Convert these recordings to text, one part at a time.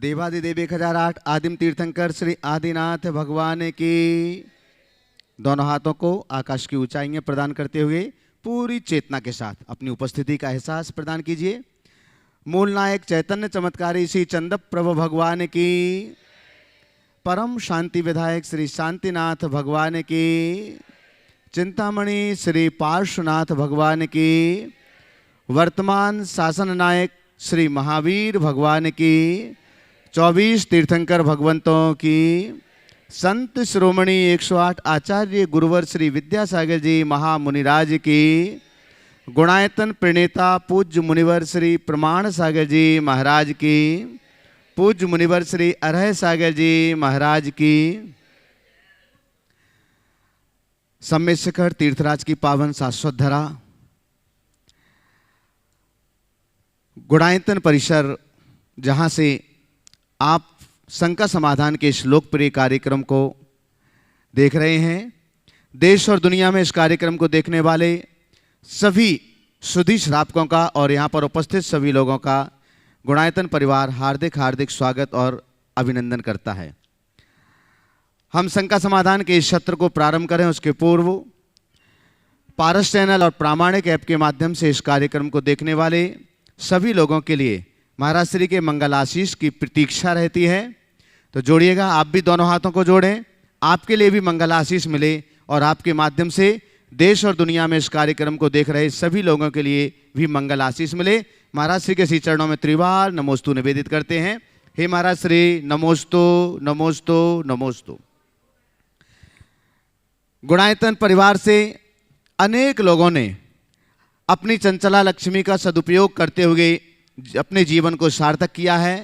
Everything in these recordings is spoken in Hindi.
देवादिदेव 1008 आदिम तीर्थंकर श्री आदिनाथ भगवान की। दोनों हाथों को आकाश की ऊंचाई में प्रदान करते हुए पूरी चेतना के साथ अपनी उपस्थिति का एहसास प्रदान कीजिए। मूल नायक चैतन्य चमत्कारी श्री चंद प्रभु भगवान की। परम शांति विधायक श्री शांतिनाथ भगवान की। चिंतामणि श्री पार्श्वनाथ भगवान की। वर्तमान शासन नायक श्री महावीर भगवान की। 24 तीर्थंकर भगवंतों की। संत श्रोमणी 108 आचार्य गुरुवर श्री विद्यासागर जी महामुनिराज की। गुणायतन प्रणेता पूज्य मुनिवर श्री प्रमाण सागर जी महाराज की। पूज्य मुनिवर श्री अरह सागर जी महाराज की। सम्य शिखर तीर्थराज की पावन शाश्वत धरा गुणायतन परिसर, जहाँ से आप शंका समाधान के इस लोकप्रिय कार्यक्रम को देख रहे हैं। देश और दुनिया में इस कार्यक्रम को देखने वाले सभी सुधी श्रावकों का और यहाँ पर उपस्थित सभी लोगों का गुणायतन परिवार हार्दिक हार्दिक स्वागत और अभिनंदन करता है। हम शंका समाधान के इस सत्र को प्रारंभ करें उसके पूर्व पारस चैनल और प्रामाणिक ऐप के माध्यम से इस कार्यक्रम को देखने वाले सभी लोगों के लिए महाराज श्री के मंगल आशीष की प्रतीक्षा रहती है। तो जोड़िएगा, आप भी दोनों हाथों को जोड़ें, आपके लिए भी मंगल आशीष मिले और आपके माध्यम से देश और दुनिया में इस कार्यक्रम को देख रहे सभी लोगों के लिए भी मंगल आशीष मिले। महाराज श्री के श्री चरणों में त्रिवार नमोस्तु निवेदित करते हैं। हे महाराज श्री, नमोस्तु नमोस्तु नमोस्तु। गुणायतन परिवार से अनेक लोगों ने अपनी चंचला लक्ष्मी का सदुपयोग करते हुए अपने जीवन को सार्थक किया है।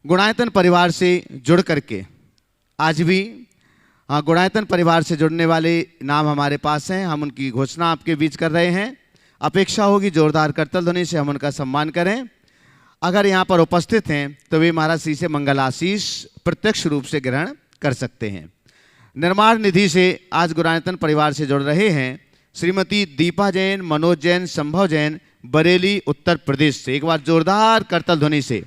गुणायतन परिवार से जुड़ करके आज भी गुणायतन परिवार से जुड़ने वाले नाम हमारे पास हैं। हम उनकी घोषणा आपके बीच कर रहे हैं। अपेक्षा होगी जोरदार करतल ध्वनि से हम उनका सम्मान करें। अगर यहाँ पर उपस्थित हैं तो वे महाराज श्री से मंगल आशीष प्रत्यक्ष रूप से ग्रहण कर सकते हैं। निर्माण निधि से आज गुणायतन परिवार से जुड़ रहे हैं श्रीमती दीपा जैन, मनोज जैन, संभव जैन, बरेली उत्तर प्रदेश से। एक बार जोरदार करतल ध्वनि से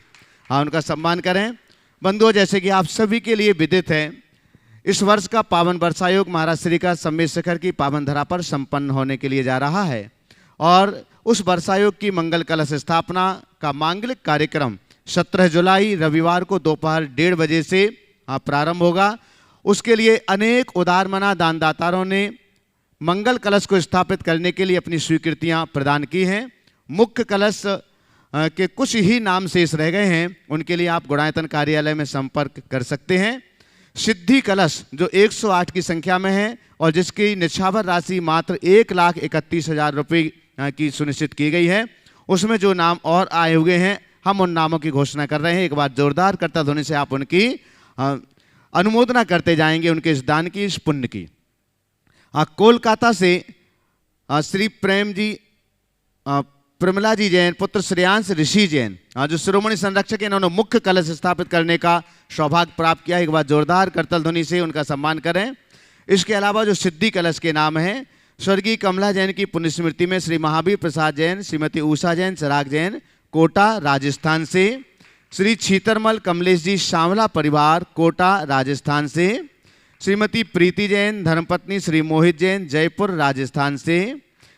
उनका सम्मान करें। बंधुओं, जैसे कि आप सभी के लिए विदित है, इस वर्ष का पावन वर्षायोग महाराज श्री का सम्य शिखर की पावन धरा पर संपन्न होने के लिए जा रहा है और उस वर्षायोग की मंगल कलश स्थापना का मांगलिक कार्यक्रम 17 जुलाई रविवार को दोपहर 1:30 बजे से प्रारंभ होगा। उसके लिए अनेक उदारमना दानदातारों ने मंगल कलश को स्थापित करने के लिए अपनी स्वीकृतियां प्रदान की हैं। मुख्य कलश के कुछ ही नाम शेष रह गए हैं, उनके लिए आप गुणायतन कार्यालय में संपर्क कर सकते हैं। सिद्धि कलश जो 108 की संख्या में है और जिसकी निछावर राशि मात्र 1,31,000 रुपये की सुनिश्चित की गई है, उसमें जो नाम और आए हुए हैं हम उन नामों की घोषणा कर रहे हैं। एक बार जोरदार करतल ध्वनि से आप उनकी अनुमोदना करते जाएंगे, उनके इस दान की, इस पुण्य की। कोलकाता से श्री प्रेम जी, प्रमिला जी जैन, पुत्र श्रेयांश ऋषि जैन, जो शिरोमणि संरक्षक हैं, इन्होंने मुख्य कलश स्थापित करने का सौभाग्य प्राप्त किया। एक बार जोरदार करतल ध्वनि से उनका सम्मान करें। इसके अलावा जो सिद्धि कलश के नाम हैं, स्वर्गीय कमला जैन की पुण्य स्मृति में श्री महावीर प्रसाद जैन, श्रीमती उषा जैन, चिराग जैन, कोटा राजस्थान से। श्री छीतरमल कमलेश जी सांवला परिवार, कोटा राजस्थान से। श्रीमती प्रीति जैन, धर्मपत्नी श्री मोहित जैन, जयपुर राजस्थान से।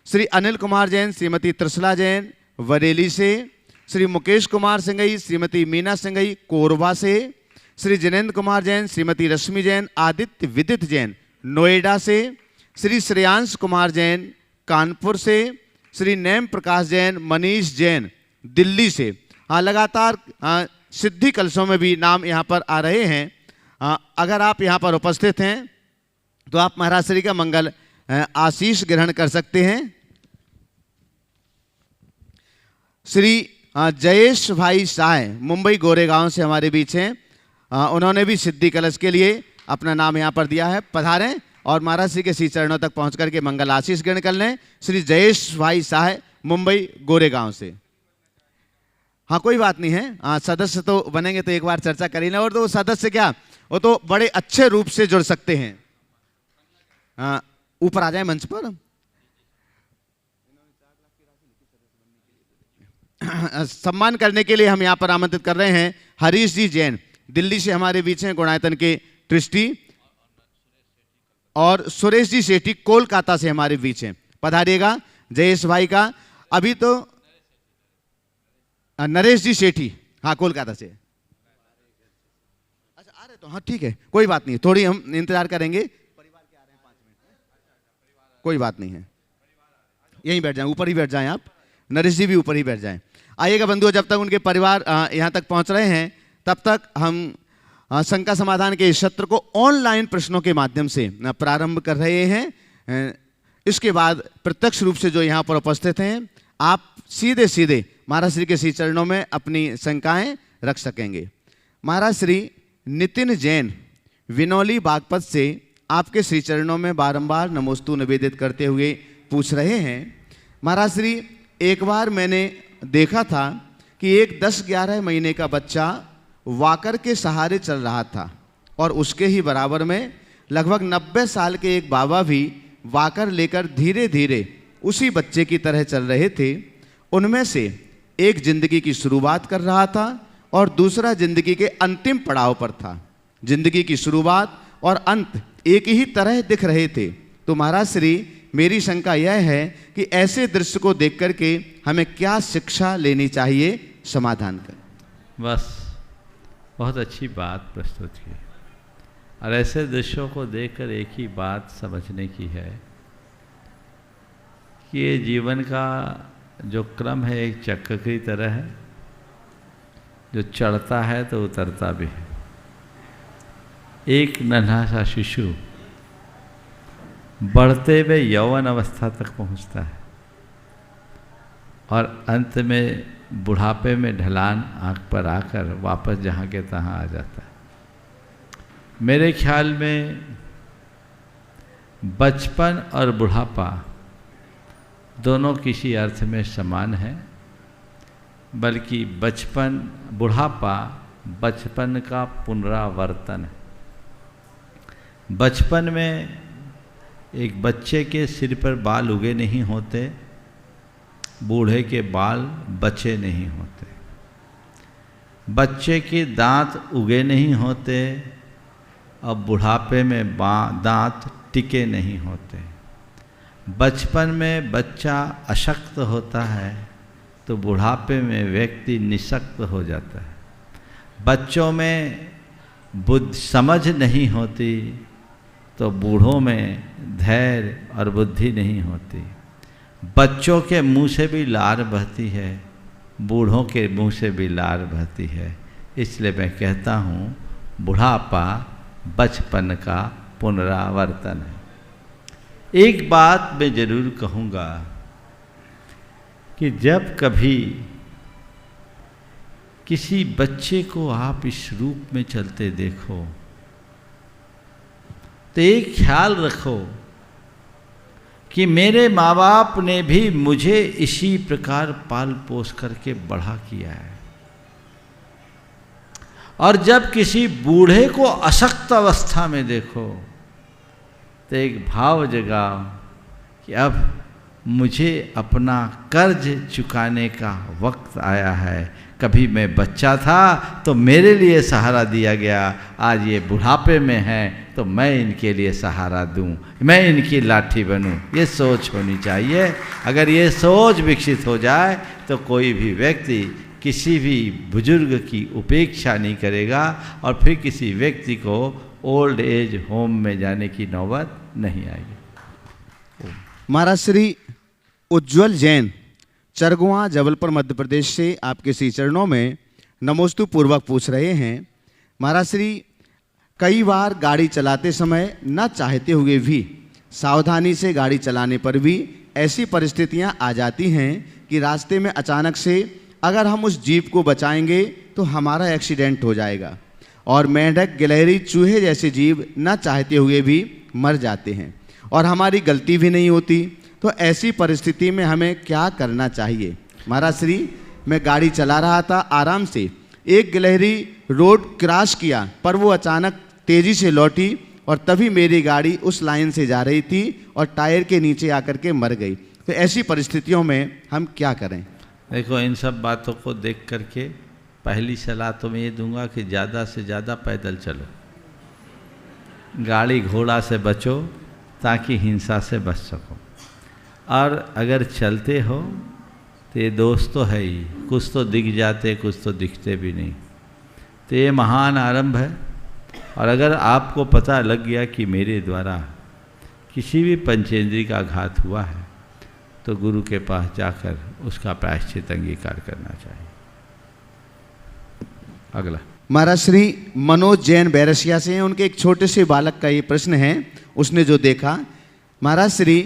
श्री अनिल कुमार जैन, श्रीमती त्रिशला जैन, बरेली से। श्री मुकेश कुमार सिंघई, श्रीमती मीना सिंघई, कोरबा से। श्री जिनेन्द्र कुमार जैन, श्रीमती रश्मि जैन, आदित्य विदित जैन, नोएडा से। श्री श्रेयांश कुमार जैन, कानपुर से। श्री नेम प्रकाश जैन, मनीष जैन, दिल्ली से। लगातार सिद्धि कलशों में भी नाम यहाँ पर आ रहे हैं। अगर आप यहाँ पर उपस्थित हैं तो आप महाराज श्री का मंगल आशीष ग्रहण कर सकते हैं। श्री जयेश भाई साय मुंबई गोरेगांव से हमारे बीच हैं। उन्होंने भी सिद्धि कलश के लिए अपना नाम यहाँ पर दिया है। पधारें और महाराज श्री के श्री चरणों तक पहुँच करके मंगल आशीष ग्रहण कर लें। श्री जयेश भाई साय मुंबई गोरेगांव से। हाँ, कोई बात नहीं है, सदस्य तो बनेंगे तो एक बार चर्चा कर ही लें। और तो सदस्य क्या, वो तो बड़े अच्छे रूप से जुड़ सकते हैं। ऊपर आ जाए मंच पर। सम्मान करने के लिए हम यहाँ पर आमंत्रित कर रहे हैं हरीश जी जैन, दिल्ली से हमारे बीच हैं, गुणायतन के ट्रस्टी, और सुरेश जी सेठी कोलकाता से हमारे बीच हैं। पधारिएगा जयेश भाई का। अभी तो नरेश जी सेठी, हाँ कोलकाता से। अच्छा आ रहे तो हाँ ठीक है, कोई बात नहीं, थोड़ी हम इंतजार करेंगे। परिवार के आ रहे हैं 5 मिनट में, कोई बात नहीं है, यहीं बैठ जाएं, ऊपर ही बैठ जाएं आप, नरेश जी भी ऊपर ही बैठ जाएं। आइएगा बंधुओं, जब तक उनके परिवार यहाँ तक पहुँच रहे हैं तब तक हम शंका समाधान के इस सत्र को ऑनलाइन प्रश्नों के माध्यम से प्रारंभ कर रहे हैं। इसके बाद प्रत्यक्ष रूप से जो यहाँ पर उपस्थित हैं, आप सीधे सीधे महाराज श्री के श्री चरणों में अपनी शंकाएं रख सकेंगे। महाराज श्री नितिन जैन विनौली बागपत से आपके श्री चरणों में बारंबार नमोस्तु निवेदित करते हुए पूछ रहे हैं, महाराज श्री एक बार मैंने देखा था कि एक 10-11 महीने का बच्चा वॉकर के सहारे चल रहा था और उसके ही बराबर में लगभग 90 साल के एक बाबा भी वॉकर लेकर धीरे धीरे उसी बच्चे की तरह चल रहे थे। उनमें से एक जिंदगी की शुरुआत कर रहा था और दूसरा जिंदगी के अंतिम पड़ाव पर था। जिंदगी की शुरुआत और अंत एक ही तरह दिख रहे थे। तो महाराज श्री मेरी शंका यह है कि ऐसे दृश्य को देख करके हमें क्या शिक्षा लेनी चाहिए, समाधान कर। बस बहुत अच्छी बात प्रस्तुत की, और ऐसे दृश्यों को देखकर एक ही बात समझने की है कि ये जीवन का जो क्रम है एक चक्र की तरह है, जो चढ़ता है तो उतरता भी है। एक नन्हा सा शिशु बढ़ते हुए यौवन अवस्था तक पहुंचता है और अंत में बुढ़ापे में ढलान आंख पर आकर वापस जहाँ के तहाँ आ जाता है। मेरे ख्याल में बचपन और बुढ़ापा दोनों किसी अर्थ में समान है, बल्कि बुढ़ापा बचपन का पुनरावर्तन है। बचपन में एक बच्चे के सिर पर बाल उगे नहीं होते, बूढ़े के बाल बचे नहीं होते, बच्चे के दांत उगे नहीं होते और बुढ़ापे में दांत टिके नहीं होते। बचपन में बच्चा अशक्त होता है तो बुढ़ापे में व्यक्ति निशक्त हो जाता है। बच्चों में समझ नहीं होती तो बूढ़ों में धैर्य और बुद्धि नहीं होती। बच्चों के मुंह से भी लार बहती है, बूढ़ों के मुंह से भी लार बहती है। इसलिए मैं कहता हूँ बुढ़ापा बचपन का पुनरावर्तन है। एक बात मैं जरूर कहूँगा कि जब कभी किसी बच्चे को आप इस रूप में चलते देखो तो एक ख्याल रखो कि मेरे माँ बाप ने भी मुझे इसी प्रकार पाल पोस करके बड़ा किया है। और जब किसी बूढ़े को अशक्त अवस्था में देखो तो एक भाव जगाओ कि अब मुझे अपना कर्ज चुकाने का वक्त आया है। कभी मैं बच्चा था तो मेरे लिए सहारा दिया गया, आज ये बुढ़ापे में हैं तो मैं इनके लिए सहारा दूं, मैं इनकी लाठी बनूं। ये सोच होनी चाहिए। अगर ये सोच विकसित हो जाए तो कोई भी व्यक्ति किसी भी बुजुर्ग की उपेक्षा नहीं करेगा और फिर किसी व्यक्ति को ओल्ड एज होम में जाने की नौबत नहीं आएगी। महाराज श्री उज्ज्वल जैन चरगुआ जबलपुर मध्य प्रदेश से आपके श्री चरणों में नमोस्तु पूर्वक पूछ रहे हैं, महाराज श्री कई बार गाड़ी चलाते समय न चाहते हुए भी सावधानी से गाड़ी चलाने पर भी ऐसी परिस्थितियां आ जाती हैं कि रास्ते में अचानक से अगर हम उस जीप को बचाएंगे तो हमारा एक्सीडेंट हो जाएगा और मेंढक, गिलहरी, चूहे जैसे जीव न चाहते हुए भी मर जाते हैं और हमारी गलती भी नहीं होती। तो ऐसी परिस्थिति में हमें क्या करना चाहिए? महाराज श्री मैं गाड़ी चला रहा था आराम से, एक गिलहरी रोड क्रॉस किया पर वो अचानक तेज़ी से लौटी और तभी मेरी गाड़ी उस लाइन से जा रही थी और टायर के नीचे आकर के मर गई। तो ऐसी परिस्थितियों में हम क्या करें? देखो, इन सब बातों को देख करके पहली सलाह तो मैं ये दूंगा कि ज़्यादा से ज़्यादा पैदल चलो, गाड़ी घोड़ा से बचो ताकि हिंसा से बच सको। और अगर चलते हो तो ये दोस्त तो है ही, कुछ तो दिख जाते, कुछ तो दिखते भी नहीं। तो ये महान आरंभ है। और अगर आपको पता लग गया कि मेरे द्वारा किसी भी पंचेंद्रिय का घात हुआ है तो गुरु के पास जाकर उसका प्रायश्चित अंगीकार करना चाहिए। अगला महाराज श्री मनोज जैन बैरसिया से हैं। उनके एक छोटे से बालक का ये प्रश्न है, उसने जो देखा। महाराज श्री,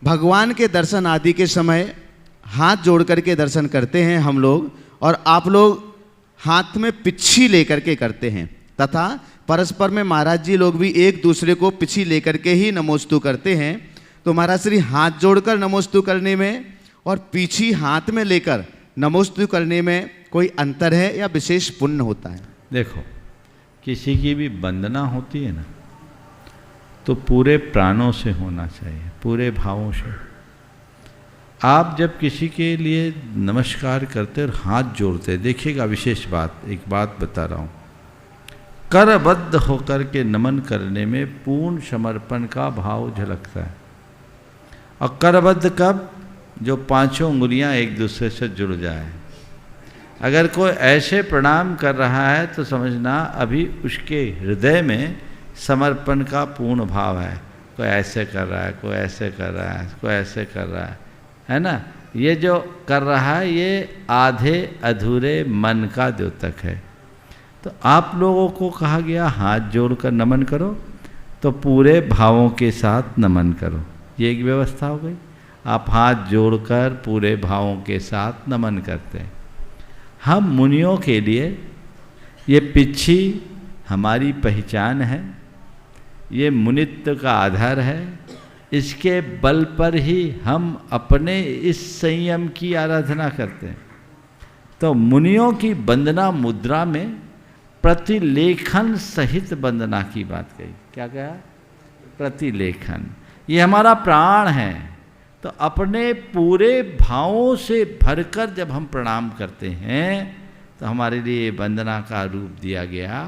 भगवान के दर्शन आदि के समय हाथ जोड़ करके दर्शन करते हैं हम लोग, और आप लोग हाथ में पिच्छी लेकर के करते हैं, तथा परस्पर में महाराज जी लोग भी एक दूसरे को पिच्छी लेकर के ही नमोस्तु करते हैं। तो महाराज श्री, हाथ जोड़कर नमोस्तु करने में और पीछी हाथ में लेकर नमोस्तु करने में कोई अंतर है या विशेष पुण्य होता है? देखो, किसी की भी वंदना होती है ना, तो पूरे प्राणों से होना चाहिए, पूरे भावों से। आप जब किसी के लिए नमस्कार करते और हाथ जोड़ते, देखिएगा विशेष बात, एक बात बता रहा हूँ, करबद्ध होकर के नमन करने में पूर्ण समर्पण का भाव झलकता है। और करबद्ध कब? जो पांचों उंगलियां एक दूसरे से जुड़ जाए। अगर कोई ऐसे प्रणाम कर रहा है तो समझना अभी उसके हृदय में समर्पण का पूर्ण भाव है। कोई ऐसे कर रहा है, कोई ऐसे कर रहा है, कोई ऐसे कर रहा है ना? ये जो कर रहा है ये आधे अधूरे मन का द्योतक है। तो आप लोगों को कहा गया हाथ जोड़कर नमन करो, तो पूरे भावों के साथ नमन करो। ये एक व्यवस्था हो गई। आप हाथ जोड़कर पूरे भावों के साथ नमन करते हैं। हम मुनियों के लिए ये पिच्छी हमारी पहचान है, ये मुनित्व का आधार है। इसके बल पर ही हम अपने इस संयम की आराधना करते हैं। तो मुनियों की वंदना मुद्रा में प्रतिलेखन सहित वंदना की बात कही। क्या कहा? प्रतिलेखन। ये हमारा प्राण है। तो अपने पूरे भावों से भरकर जब हम प्रणाम करते हैं तो हमारे लिए वंदना का रूप दिया गया।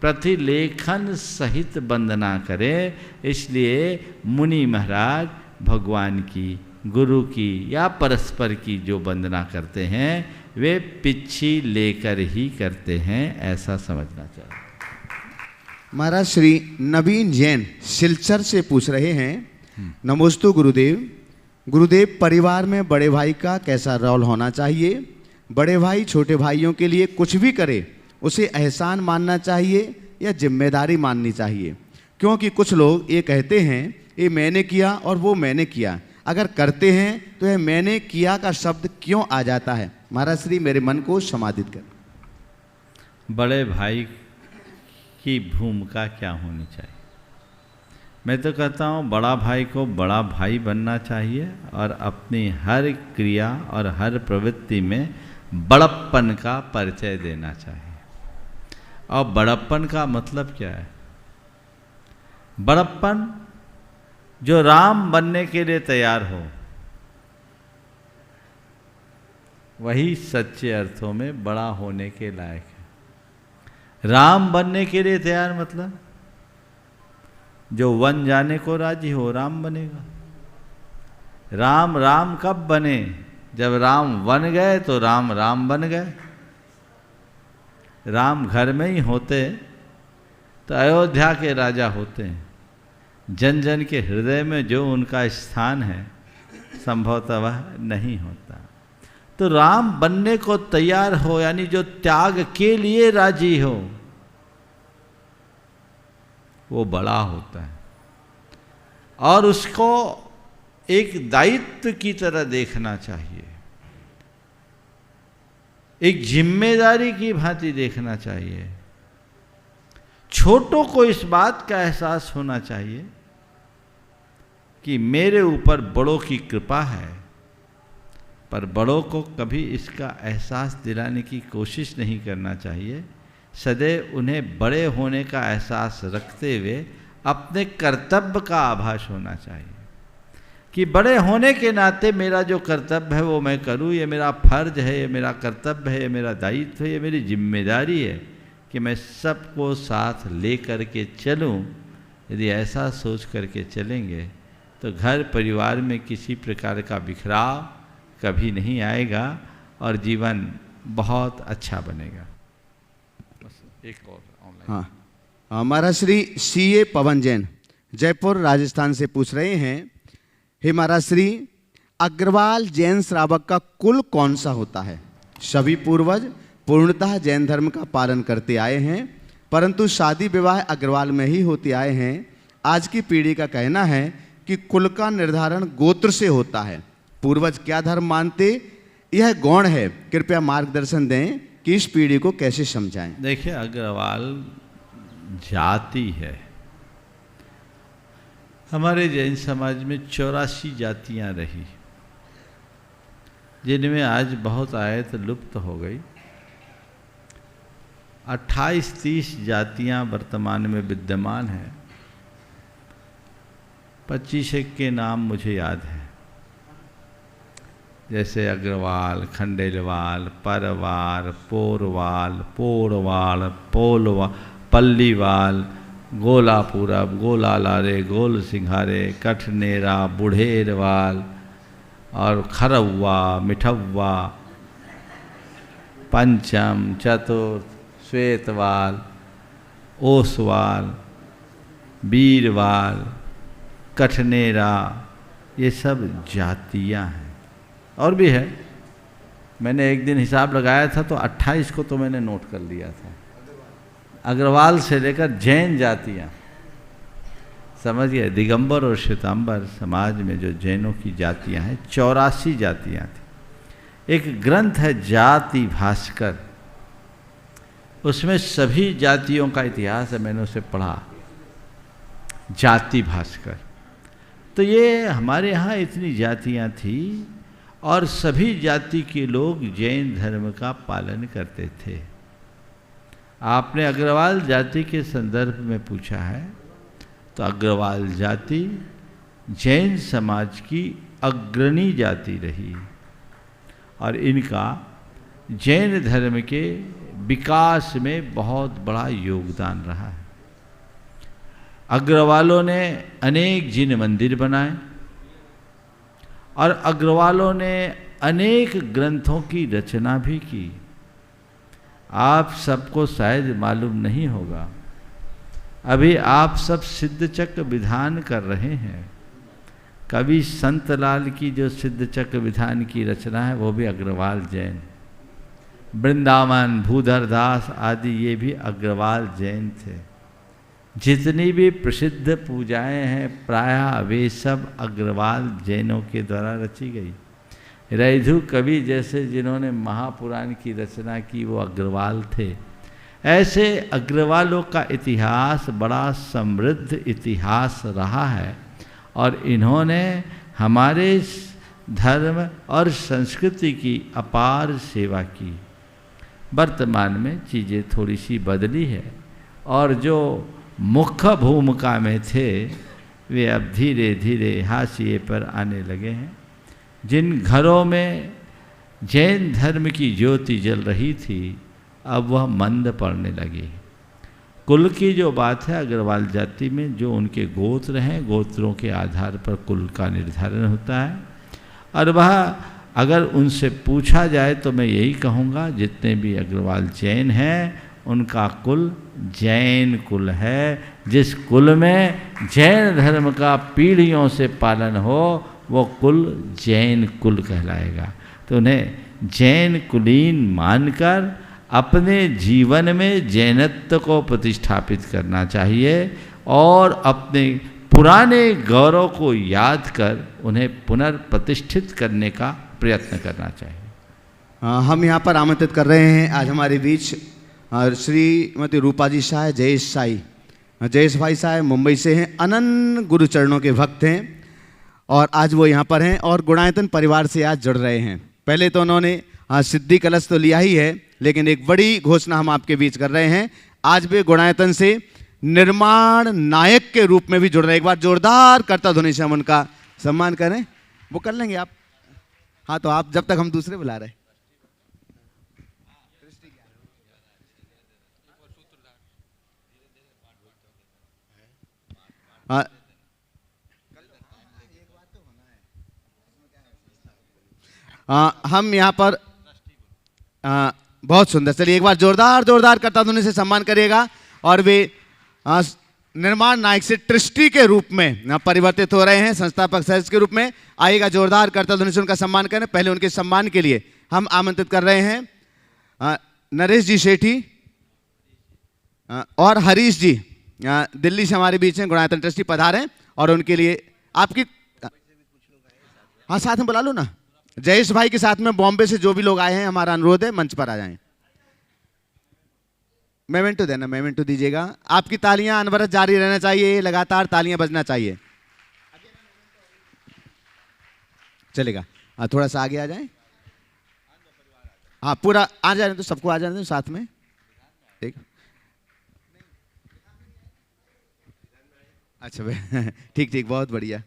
प्रतिलेखन सहित वंदना करें। इसलिए मुनि महाराज भगवान की, गुरु की या परस्पर की जो वंदना करते हैं वे पिच्छी लेकर ही करते हैं, ऐसा समझना चाहिए। महाराज श्री नवीन जैन सिलचर से पूछ रहे हैं, नमोस्तु गुरुदेव। गुरुदेव, परिवार में बड़े भाई का कैसा रोल होना चाहिए? बड़े भाई छोटे भाइयों के लिए कुछ भी करे उसे एहसान मानना चाहिए या जिम्मेदारी माननी चाहिए? क्योंकि कुछ लोग ये कहते हैं ये मैंने किया और वो मैंने किया। अगर करते हैं तो यह मैंने किया का शब्द क्यों आ जाता है? महाराज श्री, मेरे मन को समाधित कर। बड़े भाई की भूमिका क्या होनी चाहिए? मैं तो कहता हूँ बड़ा भाई को बड़ा भाई बनना चाहिए और अपनी हर क्रिया और हर प्रवृत्ति में बड़प्पन का परिचय देना चाहिए। और बड़प्पन का मतलब क्या है? बड़प्पन जो राम बनने के लिए तैयार हो, वही सच्चे अर्थों में बड़ा होने के लायक है। राम बनने के लिए तैयार मतलब जो वन जाने को राजी हो राम बनेगा। राम राम कब बने? जब राम बन गए तो राम राम बन गए। राम घर में ही होते तो अयोध्या के राजा होते हैं। जन जन के हृदय में जो उनका स्थान है संभवतः वह नहीं होता। तो राम बनने को तैयार हो, यानी जो त्याग के लिए राजी हो, वो बड़ा होता है। और उसको एक दायित्व की तरह देखना चाहिए, एक जिम्मेदारी की भांति देखना चाहिए। छोटों को इस बात का एहसास होना चाहिए कि मेरे ऊपर बड़ों की कृपा है, पर बड़ों को कभी इसका एहसास दिलाने की कोशिश नहीं करना चाहिए। सदैव उन्हें बड़े होने का एहसास रखते हुए अपने कर्तव्य का आभास होना चाहिए कि बड़े होने के नाते मेरा जो कर्तव्य है वो मैं करूं, ये मेरा फर्ज है, ये मेरा कर्तव्य है, ये मेरा दायित्व है, ये मेरी जिम्मेदारी है कि मैं सबको साथ ले कर के चलूं। यदि ऐसा सोच करके चलेंगे तो घर परिवार में किसी प्रकार का बिखराव कभी नहीं आएगा और जीवन बहुत अच्छा बनेगा। बस एक और ऑनलाइन। हाँ, हमारा श्री CA पवन जैन जयपुर राजस्थान से पूछ रहे हैं, हे महाराज श्री, अग्रवाल जैन श्रावक का कुल कौन सा होता है? सभी पूर्वज पूर्णतः जैन धर्म का पालन करते आए हैं, परंतु शादी विवाह अग्रवाल में ही होते आए हैं। आज की पीढ़ी का कहना है कि कुल का निर्धारण गोत्र से होता है। पूर्वज क्या धर्म मानते, यह गौण है। कृपया मार्गदर्शन दें कि इस पीढ़ी को कैसे समझाएं। देखिए, अग्रवाल जाति है। हमारे जैन समाज में 84 जातियां रही, जिनमें आज बहुत आए तो लुप्त हो गई। 28-30 जातियां वर्तमान में विद्यमान हैं। 25 के नाम मुझे याद है, जैसे अग्रवाल, खंडेलवाल, परवार, पोरवाल, पोरवाल, पोलवाल, पल्लीवाल, गोला पूरब, गोला लारे, गोल सिंघारे, कठनेरा, बुढ़ेरवाल और खरौवा, मिठौवा, पंचम, चतुर्थ, श्वेतवाल, ओसवाल, बीरवाल, कठनेरा, ये सब जातियां हैं। और भी है, मैंने एक दिन हिसाब लगाया था तो 28 को तो मैंने नोट कर लिया था। अग्रवाल से लेकर जैन जातियां, समझ गए। दिगंबर और श्वेतांबर समाज में जो जैनों की जातियां हैं, 84 जातियां थी। एक ग्रंथ है जाति भास्कर, उसमें सभी जातियों का इतिहास है, मैंने उसे पढ़ा, जाति भास्कर। तो ये हमारे यहाँ इतनी जातियां थी और सभी जाति के लोग जैन धर्म का पालन करते थे। आपने अग्रवाल जाति के संदर्भ में पूछा है, तो अग्रवाल जाति जैन समाज की अग्रणी जाति रही और इनका जैन धर्म के विकास में बहुत बड़ा योगदान रहा है। अग्रवालों ने अनेक जिन मंदिर बनाए और अग्रवालों ने अनेक ग्रंथों की रचना भी की। आप सबको शायद मालूम नहीं होगा, अभी आप सब सिद्धचक्र विधान कर रहे हैं। कवि संतलाल की जो सिद्धचक्र विधान की रचना है वो भी अग्रवाल जैन। वृंदावन, भूधरदास आदि ये भी अग्रवाल जैन थे। जितनी भी प्रसिद्ध पूजाएं हैं प्रायः वे सब अग्रवाल जैनों के द्वारा रची गई। रैधु कवि जैसे जिन्होंने महापुराण की रचना की वो अग्रवाल थे। ऐसे अग्रवालों का इतिहास बड़ा समृद्ध इतिहास रहा है और इन्होंने हमारे धर्म और संस्कृति की अपार सेवा की। वर्तमान में चीज़ें थोड़ी सी बदली है और जो मुख्य भूमिका में थे वे अब धीरे धीरे हाशिए पर आने लगे हैं। जिन घरों में जैन धर्म की ज्योति जल रही थी अब वह मंद पड़ने लगी। कुल की जो बात है अग्रवाल जाति में, जो उनके गोत्र हैं, गोत्रों के आधार पर कुल का निर्धारण होता है। और वह अगर उनसे पूछा जाए तो मैं यही कहूँगा, जितने भी अग्रवाल जैन हैं उनका कुल जैन कुल है। जिस कुल में जैन धर्म का पीढ़ियों से पालन हो वो कुल जैन कुल कहलाएगा। तो उन्हें जैन कुलीन मानकर अपने जीवन में जैनत्व को प्रतिष्ठापित करना चाहिए और अपने पुराने गौरव को याद कर उन्हें पुनर्प्रतिष्ठित करने का प्रयत्न करना चाहिए। हम यहाँ पर आमंत्रित कर रहे हैं आज हमारे बीच श्रीमती रूपा जी शाह, जयेश साई, जयेश भाई साहब मुंबई से हैं, अनन्य गुरुचरणों के भक्त हैं और आज वो यहाँ पर हैं और गुणायतन परिवार से आज जुड़ रहे हैं। पहले तो उन्होंने सिद्धि कलश तो लिया ही है, लेकिन एक बड़ी घोषणा हम आपके बीच कर रहे हैं। आज वे गुणायतन से निर्माण नायक के रूप में भी जुड़ रहे हैं। एक बार जोरदार करता ध्वनि से हम उनका सम्मान करें, वो कर लेंगे आप। हाँ तो आप, जब तक हम दूसरे बुला रहे हैं। हाँ, हम यहाँ पर बहुत सुंदर, चलिए एक बार जोरदार जोरदार करता ध्वनि से सम्मान करिएगा। और वे निर्माण नायक से ट्रस्टी के रूप में परिवर्तित हो रहे हैं, संस्थापक सदस्य के रूप में। आइएगा, जोरदार करता ध्वनि से उनका सम्मान करें। पहले उनके सम्मान के लिए हम आमंत्रित कर रहे हैं नरेश जी सेठी और हरीश जी, दिल्ली से हमारे बीच में गुणायतन ट्रस्टी पधारे, और उनके लिए आपकी, हाँ साथ में बुला लो ना, जयेश भाई के साथ में बॉम्बे से जो भी लोग आए हैं, हमारा अनुरोध है मंच पर आ जाएं। मेमेंटो देना, मेमेंटो दीजिएगा। आपकी तालियां अनवरत जारी रहना चाहिए, लगातार तालियां बजना चाहिए। चलेगा, हाँ थोड़ा सा आगे आ जाएं। हाँ पूरा आ जाए तो सबको आ जाने दो साथ में, ठीक। अच्छा ठीक ठीक, बहुत बढ़िया।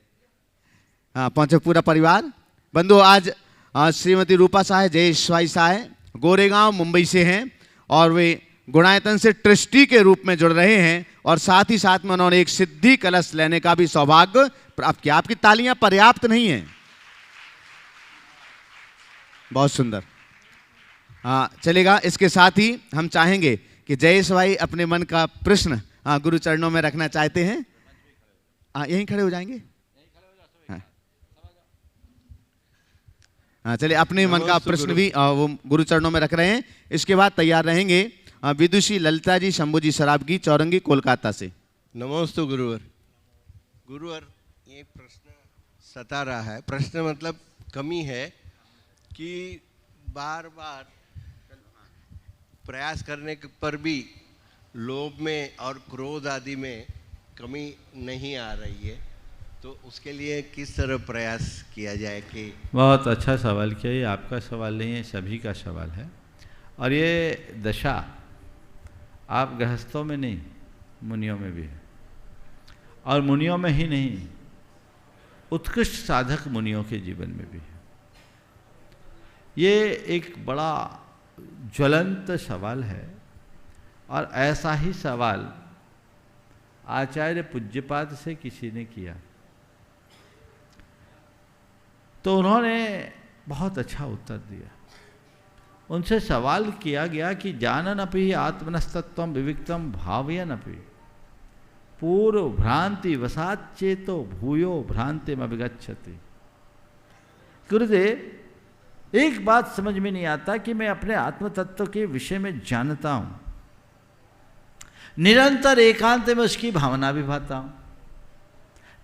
हाँ पहुंचे पूरा परिवार। बंधु, आज श्रीमती रूपा साहे, जयेश भाई साहे गोरेगांव मुंबई से हैं, और वे गुणायतन से ट्रस्टी के रूप में जुड़ रहे हैं, और साथ ही साथ में उन्होंने एक सिद्धि कलश लेने का भी सौभाग्य प्राप्त किया। आपकी तालियां पर्याप्त नहीं हैं, बहुत सुंदर। हाँ चलेगा। इसके साथ ही हम चाहेंगे कि जयेश भाई अपने मन का प्रश्न गुरु चरणों में रखना चाहते हैं। यहीं खड़े हो जाएंगे। हाँ चलिए, अपने मन का प्रश्न भी वो गुरु चरणों में रख रहे हैं। इसके बाद तैयार रहेंगे विदुषी ललिता जी शंभू जी सराबगी, चौरंगी, कोलकाता से। नमोस्तु गुरुवर। गुरुवर, ये प्रश्न सता रहा है। प्रश्न मतलब कमी है कि बार बार प्रयास करने पर भी लोभ में और क्रोध आदि में कमी नहीं आ रही है, तो उसके लिए किस तरह प्रयास किया जाए कि। बहुत अच्छा सवाल किया। ये आपका सवाल नहीं है, सभी का सवाल है। और ये दशा आप गृहस्थों में नहीं, मुनियों में भी है। और मुनियों में ही नहीं, उत्कृष्ट साधक मुनियों के जीवन में भी है। ये एक बड़ा ज्वलंत सवाल है, और ऐसा ही सवाल आचार्य पूज्यपाद से किसी ने किया, तो उन्होंने बहुत अच्छा उत्तर दिया। उनसे सवाल किया गया कि जानन अपि आत्मनस्तत्वम विविक्तम भावयन अपि पूर्व भ्रांति वसात चेतो भूयो भ्रांति में अभिगच्छति। गुरुदेव, एक बात समझ में नहीं आता कि मैं अपने आत्म तत्व के विषय में जानता हूं, निरंतर एकांत में उसकी भावना भी भाता हूं,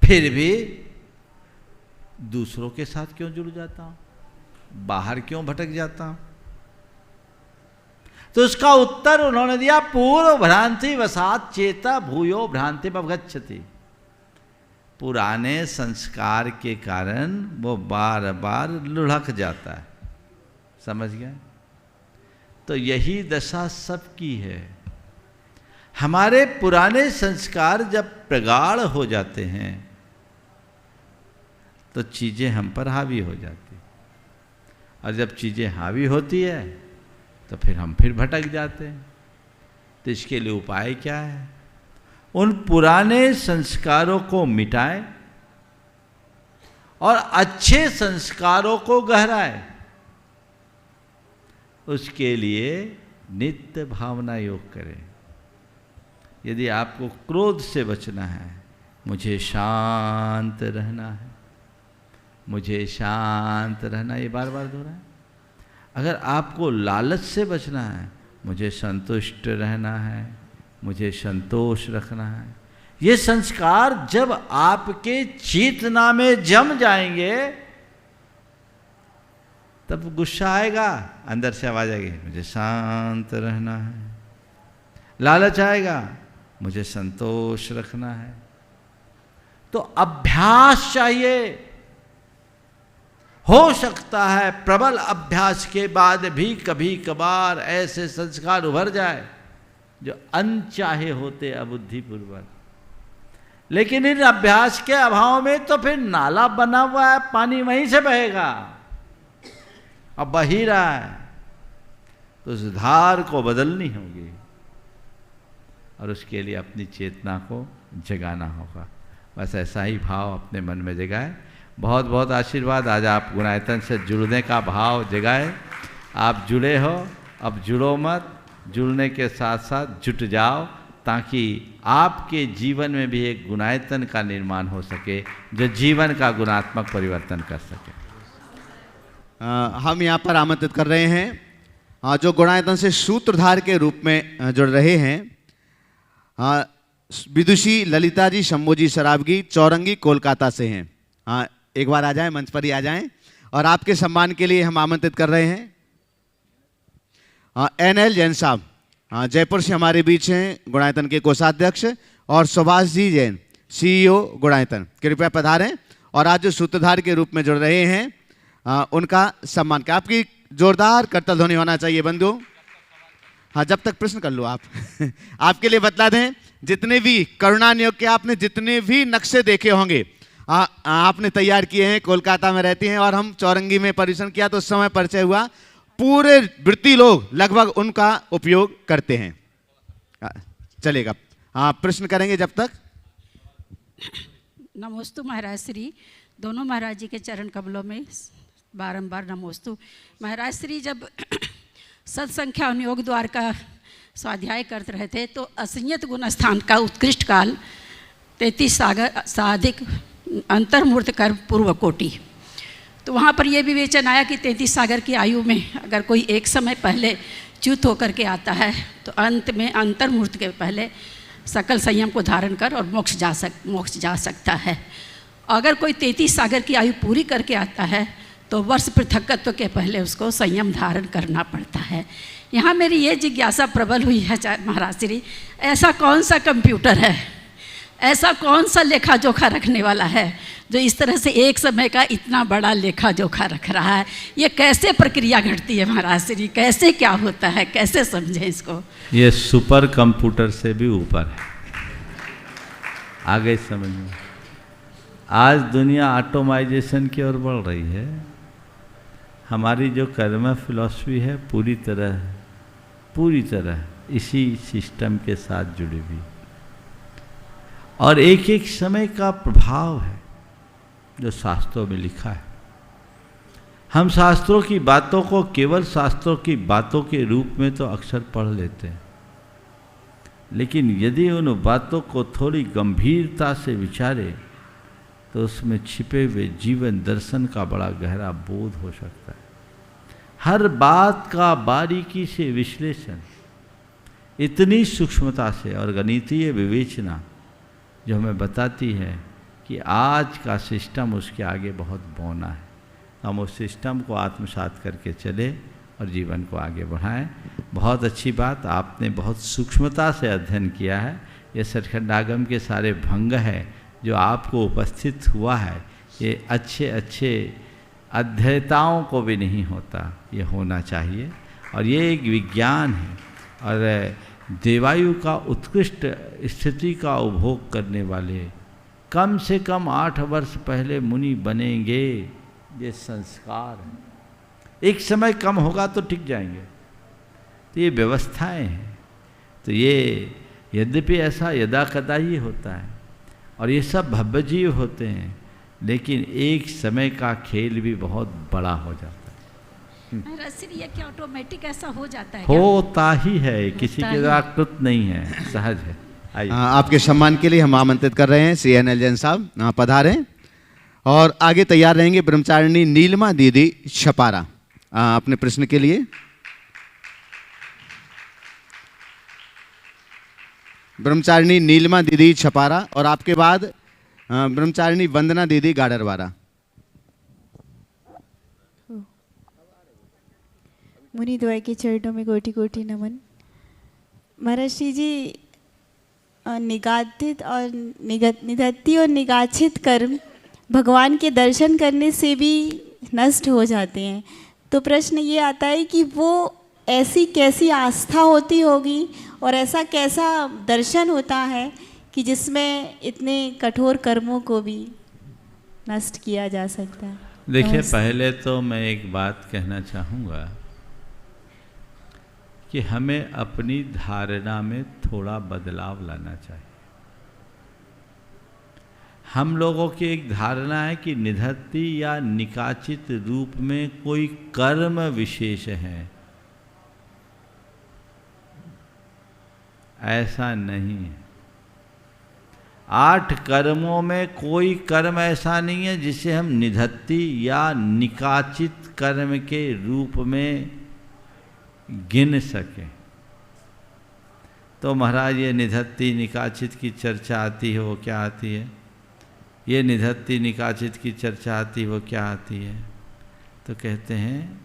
फिर भी दूसरों के साथ क्यों जुड़ जाता हूं, बाहर क्यों भटक जाता हूं? तो उसका उत्तर उन्होंने दिया, पूर्व भ्रांति वसात चेता भूयो भ्रांति में अवगच्छति। पुराने संस्कार के कारण वो बार बार लुढ़क जाता है। समझ गए? तो यही दशा सबकी है। हमारे पुराने संस्कार जब प्रगाढ़ हो जाते हैं तो चीज़ें हम पर हावी हो जाती, और जब चीज़ें हावी होती है तो फिर हम भटक जाते हैं। तो इसके लिए उपाय क्या है? उन पुराने संस्कारों को मिटाएं और अच्छे संस्कारों को गहराएं। उसके लिए नित्य भावना योग करें। यदि आपको क्रोध से बचना है, मुझे शांत रहना है, मुझे शांत रहना, ये बार बार दोहराएं। अगर आपको लालच से बचना है, मुझे संतुष्ट रहना है, मुझे संतोष रखना है। ये संस्कार जब आपके चेतना में जम जाएंगे तब गुस्सा आएगा, अंदर से आवाज आएगी, मुझे शांत रहना है। लालच आएगा, मुझे संतोष रखना है। तो अभ्यास चाहिए। हो सकता है प्रबल अभ्यास के बाद भी कभी कभार ऐसे संस्कार उभर जाए जो अनचाहे होते अबुद्धिपूर्वक, लेकिन इन अभ्यास के अभाव में तो फिर नाला बना हुआ है, पानी वहीं से बहेगा, अब बह ही रहा है, तो उस धार को बदलनी होगी और उसके लिए अपनी चेतना को जगाना होगा। बस ऐसा ही भाव अपने मन में जगाए। बहुत बहुत आशीर्वाद। आज आप गुणायतन से जुड़ने का भाव जगाए। आप जुड़े हो, अब जुड़ो मत, जुड़ने के साथ साथ जुट जाओ, ताकि आपके जीवन में भी एक गुणायतन का निर्माण हो सके जो जीवन का गुणात्मक परिवर्तन कर सके। हम यहाँ पर आमंत्रित कर रहे हैं जो गुणायतन से सूत्रधार के रूप में जुड़ रहे हैं, विदुषी ललिता जी शंभू सरावगी चौरंगी कोलकाता से हैं। एक बार आ जाएं, मंच पर ही आ जाएं। और आपके सम्मान के लिए हम आमंत्रित कर रहे हैं NL जैन साहब, जयपुर से हमारे बीच हैं, गुणायतन के कोषाध्यक्ष, और सुभाष जी जैन CEO गुणायतन, कृपया पधारें। और आज जो सूत्रधार के रूप में जुड़ रहे हैं उनका सम्मान क्या आपकी जोरदार करतल ध्वनि होना चाहिए बंधुओं। हाँ, जब तक प्रश्न कर लो आप आपके लिए बतला दें, जितने भी करुणा नियोग के आपने जितने भी नक्शे देखे होंगे आपने तैयार किए हैं, कोलकाता में रहती हैं, और हम चौरंगी में परिवेशन किया तो उस समय परिचय हुआ, पूरे वृत्ति लोग लगभग उनका उपयोग करते हैं। चलेगा, हाँ प्रश्न करेंगे जब तक। नमोस्तु महाराज श्री, दोनों महाराज जी के चरण कमलों में बारंबार नमोस्तु। महाराज श्री जब सत्संख्या योग द्वार का स्वाध्याय करते रहे थे तो असंयत गुण स्थान का उत्कृष्ट काल 33 साधिक अंतर्मूर्त कर पूर्व कोटि, तो वहाँ पर यह विवेचन आया कि 33 सागर की आयु में अगर कोई एक समय पहले च्युत होकर के आता है तो अंत में अंतर्मूर्त के पहले सकल संयम को धारण कर और मोक्ष जा सकता है। अगर कोई 33 सागर की आयु पूरी करके आता है तो वर्ष पृथकत्व के पहले उसको संयम धारण करना पड़ता है। यहाँ मेरी ये जिज्ञासा प्रबल हुई है महाराज श्री, ऐसा कौन सा कंप्यूटर है, ऐसा कौन सा लेखा जोखा रखने वाला है जो इस तरह से एक समय का इतना बड़ा लेखा जोखा रख रहा है? ये कैसे प्रक्रिया घटती है महाराज श्री, कैसे क्या होता है, कैसे समझें इसको? ये सुपर कंप्यूटर से भी ऊपर है, आगे समझ में। आज दुनिया ऑटोमाइजेशन की ओर बढ़ रही है। हमारी जो कर्म फिलॉसफी है पूरी तरह इसी सिस्टम के साथ जुड़ी हुई, और एक एक समय का प्रभाव है जो शास्त्रों में लिखा है। हम शास्त्रों की बातों को केवल शास्त्रों की बातों के रूप में तो अक्सर पढ़ लेते हैं, लेकिन यदि उन बातों को थोड़ी गंभीरता से विचारे तो उसमें छिपे हुए जीवन दर्शन का बड़ा गहरा बोध हो सकता है। हर बात का बारीकी से विश्लेषण, इतनी सूक्ष्मता से और गणितीय विवेचना जो हमें बताती है कि आज का सिस्टम उसके आगे बहुत बौना है। हम उस सिस्टम को आत्मसात करके चले और जीवन को आगे बढ़ाएं। बहुत अच्छी बात, आपने बहुत सूक्ष्मता से अध्ययन किया है। ये सचखंडागम के सारे भंग है जो आपको उपस्थित हुआ है, ये अच्छे अध्येताओं को भी नहीं होता, ये होना चाहिए। और ये एक विज्ञान है, और देवायु का उत्कृष्ट स्थिति का उपभोग करने वाले कम से कम 8 वर्ष पहले मुनि बनेंगे, ये संस्कार है। एक समय कम होगा तो टिक जाएंगे, तो ये व्यवस्थाएं हैं। तो ये यद्यपि ऐसा यदा कदा ही होता है और ये सब भव्य जीव होते हैं, लेकिन एक समय का खेल भी बहुत बड़ा हो जाता है। ये क्या ऑटोमेटिक ऐसा हो जाता है? होता ही है, किसी के द्वारा कृत नहीं है, सहज है। आपके सम्मान के लिए हम आमंत्रित कर रहे हैं CNL जैन साहब, पधारें। और आगे तैयार रहेंगे ब्रह्मचारिणी नीलिमा दीदी छपारा अपने प्रश्न के लिए। ब्रह्मचारिणी नीलिमा दीदी छपारा, और आपके बाद ब्रह्मचारिणी वंदना दीदी गाडरवारा। मुनि द्वय के चरणों में कोटि कोटि नमन। महाराज जी, निगाधित और निधत्ती और निगाचित कर्म भगवान के दर्शन करने से भी नष्ट हो जाते हैं। तो प्रश्न ये आता है कि वो ऐसी कैसी आस्था होती होगी और ऐसा कैसा दर्शन होता है कि जिसमें इतने कठोर कर्मों को भी नष्ट किया जा सकता है? देखिए, पहले तो मैं एक बात कहना चाहूँगा कि हमें अपनी धारणा में थोड़ा बदलाव लाना चाहिए। हम लोगों की एक धारणा है कि निधत्ती या निकाचित रूप में कोई कर्म विशेष है। ऐसा नहीं है। 8 कर्मों में कोई कर्म ऐसा नहीं है जिसे हम निधत्ती या निकाचित कर्म के रूप में गिन सकें। तो महाराज, ये निधत्ती निकाचित की चर्चा आती है, वो क्या आती है? ये निधत्ती निकाचित की चर्चा आती है, वो क्या आती है? तो कहते हैं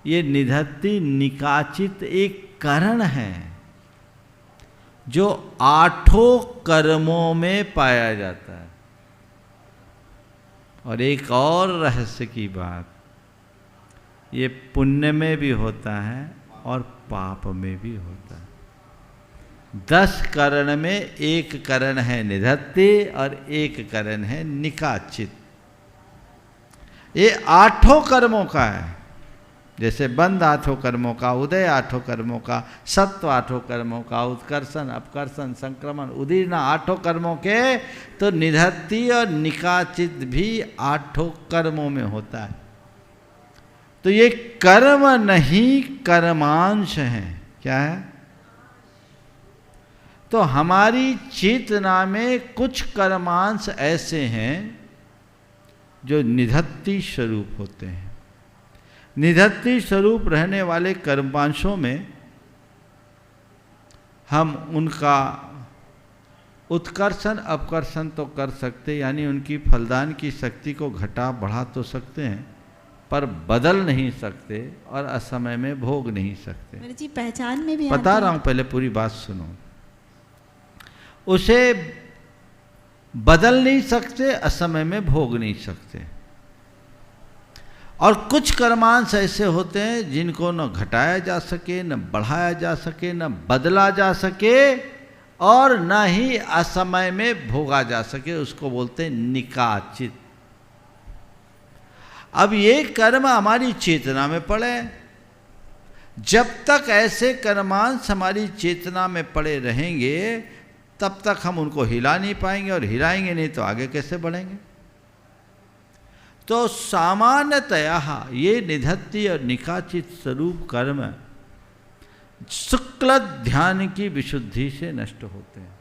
ये निधत्ती निकाचित एक करण है जो 8 कर्मों में पाया जाता है। और एक और रहस्य की बात, ये पुण्य में भी होता है और पाप में भी होता है। 10 करण में 1 करण है निधत्ती और 1 करण है निकाचित। ये 8 कर्मों का है। जैसे बंद 8 कर्मों का, उदय 8 कर्मों का, सत्व 8 कर्मों का, उत्कर्षण अपकर्षण संक्रमण उदीर्णा 8 कर्मों के, तो निधत्ती और निकाचित भी 8 कर्मों में होता है। तो ये कर्म नहीं कर्मांश हैं। क्या है? तो हमारी चेतना में कुछ कर्मांश ऐसे हैं जो निधत्ती स्वरूप होते हैं। निधत्ती स्वरूप रहने वाले कर्मांशों में हम उनका उत्कर्षण अपकर्षण तो कर सकते, यानी उनकी फलदान की शक्ति को घटा बढ़ा तो सकते हैं, पर बदल नहीं सकते और असमय में भोग नहीं सकते। मेरे जी पहचान में भी बता रहा हूं, पहले पूरी बात सुनो। उसे बदल नहीं सकते, असमय में भोग नहीं सकते। और कुछ कर्मांश ऐसे होते हैं जिनको न घटाया जा सके, न बढ़ाया जा सके, न बदला जा सके और न ही असमय में भोगा जा सके। उसको बोलते हैं निकाचित। अब ये कर्म हमारी चेतना में पड़े। जब तक ऐसे कर्मांश हमारी चेतना में पड़े रहेंगे तब तक हम उनको हिला नहीं पाएंगे, और हिलाएंगे नहीं तो आगे कैसे बढ़ेंगे। तो सामान्यतया ये निधत्ती और निकाचित स्वरूप कर्म शुक्ल ध्यान की विशुद्धि से नष्ट होते हैं।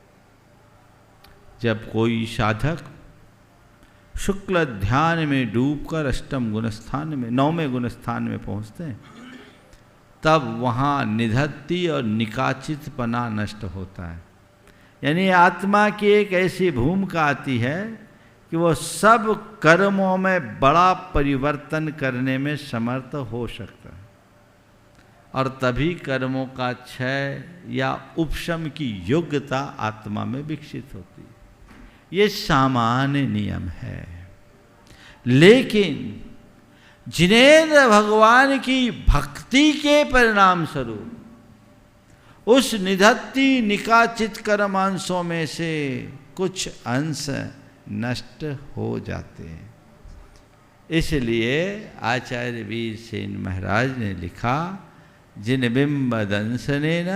जब कोई साधक शुक्ल ध्यान में डूबकर अष्टम गुणस्थान में, 9वें गुणस्थान में पहुंचते हैं, तब वहाँ निधत्ती और निकाचितपना नष्ट होता है। यानी आत्मा की एक ऐसी भूमिका आती है कि वो सब कर्मों में बड़ा परिवर्तन करने में समर्थ हो सकता है, और तभी कर्मों का क्षय या उपशम की योग्यता आत्मा में विकसित होती है। ये सामान्य नियम है। लेकिन जिनेंद्र भगवान की भक्ति के परिणाम स्वरूप उस निधत्ती निकाचित कर्मांशों में से कुछ अंश नष्ट हो जाते हैं। इसलिए आचार्य वीर सेन महाराज ने लिखा, जिन बिंब दंसनेन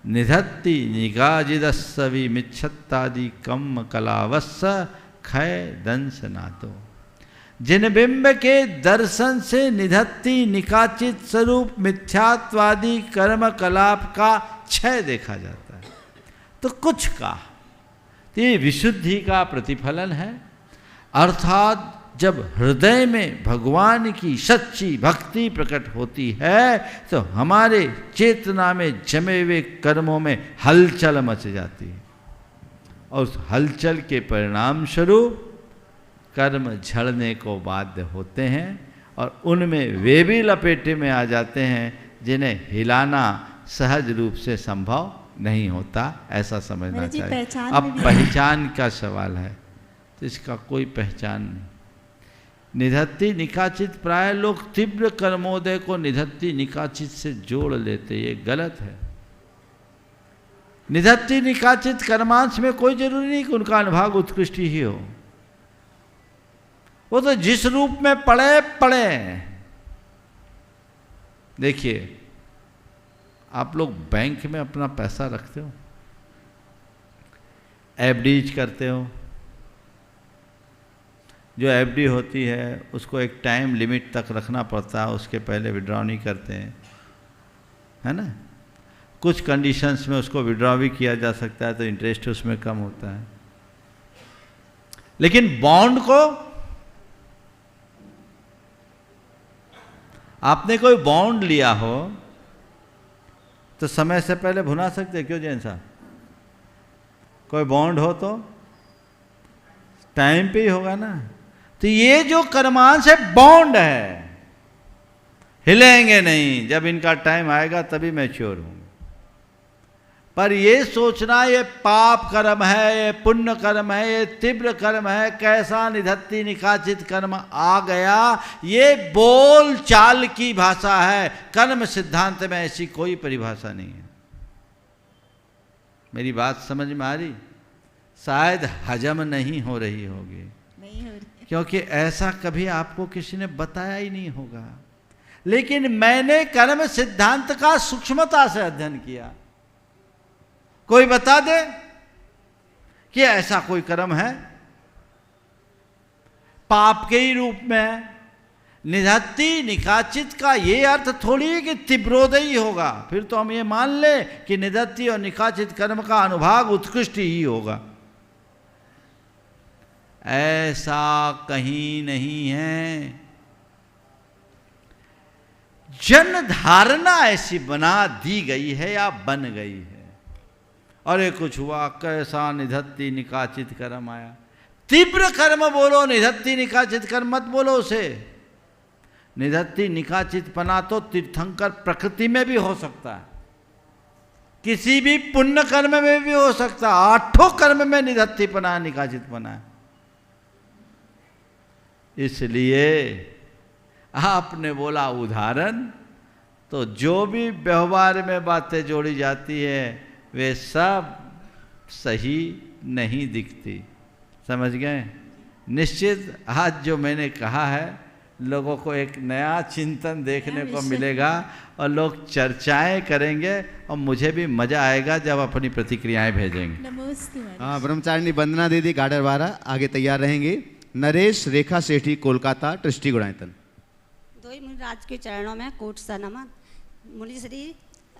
निधत्ती निगाजिदस्सवि मिच्छत्तादि कम कलावस्स खय दंसनातो। जिन बिंब के दर्शन से निधत्ती निकाचित स्वरूप मिथ्यात्वादी कर्म कलाप का क्षय देखा जाता है। तो कुछ का ये विशुद्धि का प्रतिफलन है। अर्थात जब हृदय में भगवान की सच्ची भक्ति प्रकट होती है तो हमारे चेतना में जमे हुए कर्मों में हलचल मच जाती है, और उस हलचल के परिणाम स्वरूप कर्म झड़ने को बाध्य होते हैं, और उनमें वे भी लपेटे में आ जाते हैं जिन्हें हिलाना सहज रूप से संभव नहीं होता। ऐसा समझना चाहिए। अब पहचान का सवाल है, तो इसका कोई पहचान नहीं। निधत्ती निकाचित, प्राय लोग तीव्र कर्मोदय को निधत्ती निकाचित से जोड़ लेते, ये गलत है। निधत्ति निकाचित कर्मांश में कोई जरूरी नहीं कि उनका अनुभाग उत्कृष्ट ही हो, वो तो जिस रूप में पड़े पड़े। देखिए, आप लोग बैंक में अपना पैसा रखते हो, एफडीज करते हो, जो एफडी होती है उसको एक टाइम लिमिट तक रखना पड़ता है, उसके पहले विड्रॉ नहीं करते हैं, है ना। कुछ कंडीशंस में उसको विड्रॉ भी किया जा सकता है तो इंटरेस्ट उसमें कम होता है। लेकिन बॉन्ड को, आपने कोई बॉन्ड लिया हो तो समय से पहले भुना सकते, क्यों जैन साहब? कोई बॉन्ड हो तो टाइम पे ही होगा ना। तो ये जो कर्मांश है बॉन्ड है, हिलेंगे नहीं, जब इनका टाइम आएगा तभी मैच्योर होंगे। पर ये सोचना ये पाप कर्म है, ये पुण्य कर्म है, ये तीव्र कर्म है, कैसा निधत्ति निकाचित कर्म आ गया, ये बोल चाल की भाषा है। कर्म सिद्धांत में ऐसी कोई परिभाषा नहीं है। मेरी बात समझ में आ रही? शायद हजम नहीं हो रही होगी, नहीं हो रही, क्योंकि ऐसा कभी आपको किसी ने बताया ही नहीं होगा। लेकिन मैंने कर्म सिद्धांत का सूक्ष्मता से अध्ययन किया। कोई बता दे कि ऐसा कोई कर्म है पाप के ही रूप में। निधत्ति निकाचित का ये अर्थ थोड़ी है कि तीव्रोदयी होगा, फिर तो हम ये मान ले कि निधत्ति और निकाचित कर्म का अनुभाग उत्कृष्ट ही होगा। ऐसा कहीं नहीं है। जन धारणा ऐसी बना दी गई है या बन गई है, अरे कुछ हुआ, कैसा निधत्ति निकाचित कर्म आया। तीव्र कर्म बोलो, निधत्ति निकाचित कर्म मत बोलो उसे। निधत्ति निकाचित पना तो तीर्थंकर प्रकृति में भी हो सकता है, किसी भी पुण्य कर्म में भी हो सकता है। 8 कर्म में निधत्ति पना निकाचित पना है। इसलिए आपने बोला उदाहरण, तो जो भी व्यवहार में बातें जोड़ी जाती है वे सब सही नहीं दिखती। समझ गए? निश्चित आज जो मैंने कहा है लोगों को एक नया चिंतन देखने को मिलेगा और लोग चर्चाएं करेंगे और मुझे भी मजा आएगा जब अपनी प्रतिक्रियाएं भेजेंगे। नमस्ते। हाँ, ब्रह्मचारिणी वंदना दीदी गाडरवारा आगे तैयार रहेंगे। नरेश रेखा सेठी कोलकाता ट्रस्टी गुणायतन। दोई मुनि राज के चरणों में कोट सा नमन। मुनि श्री,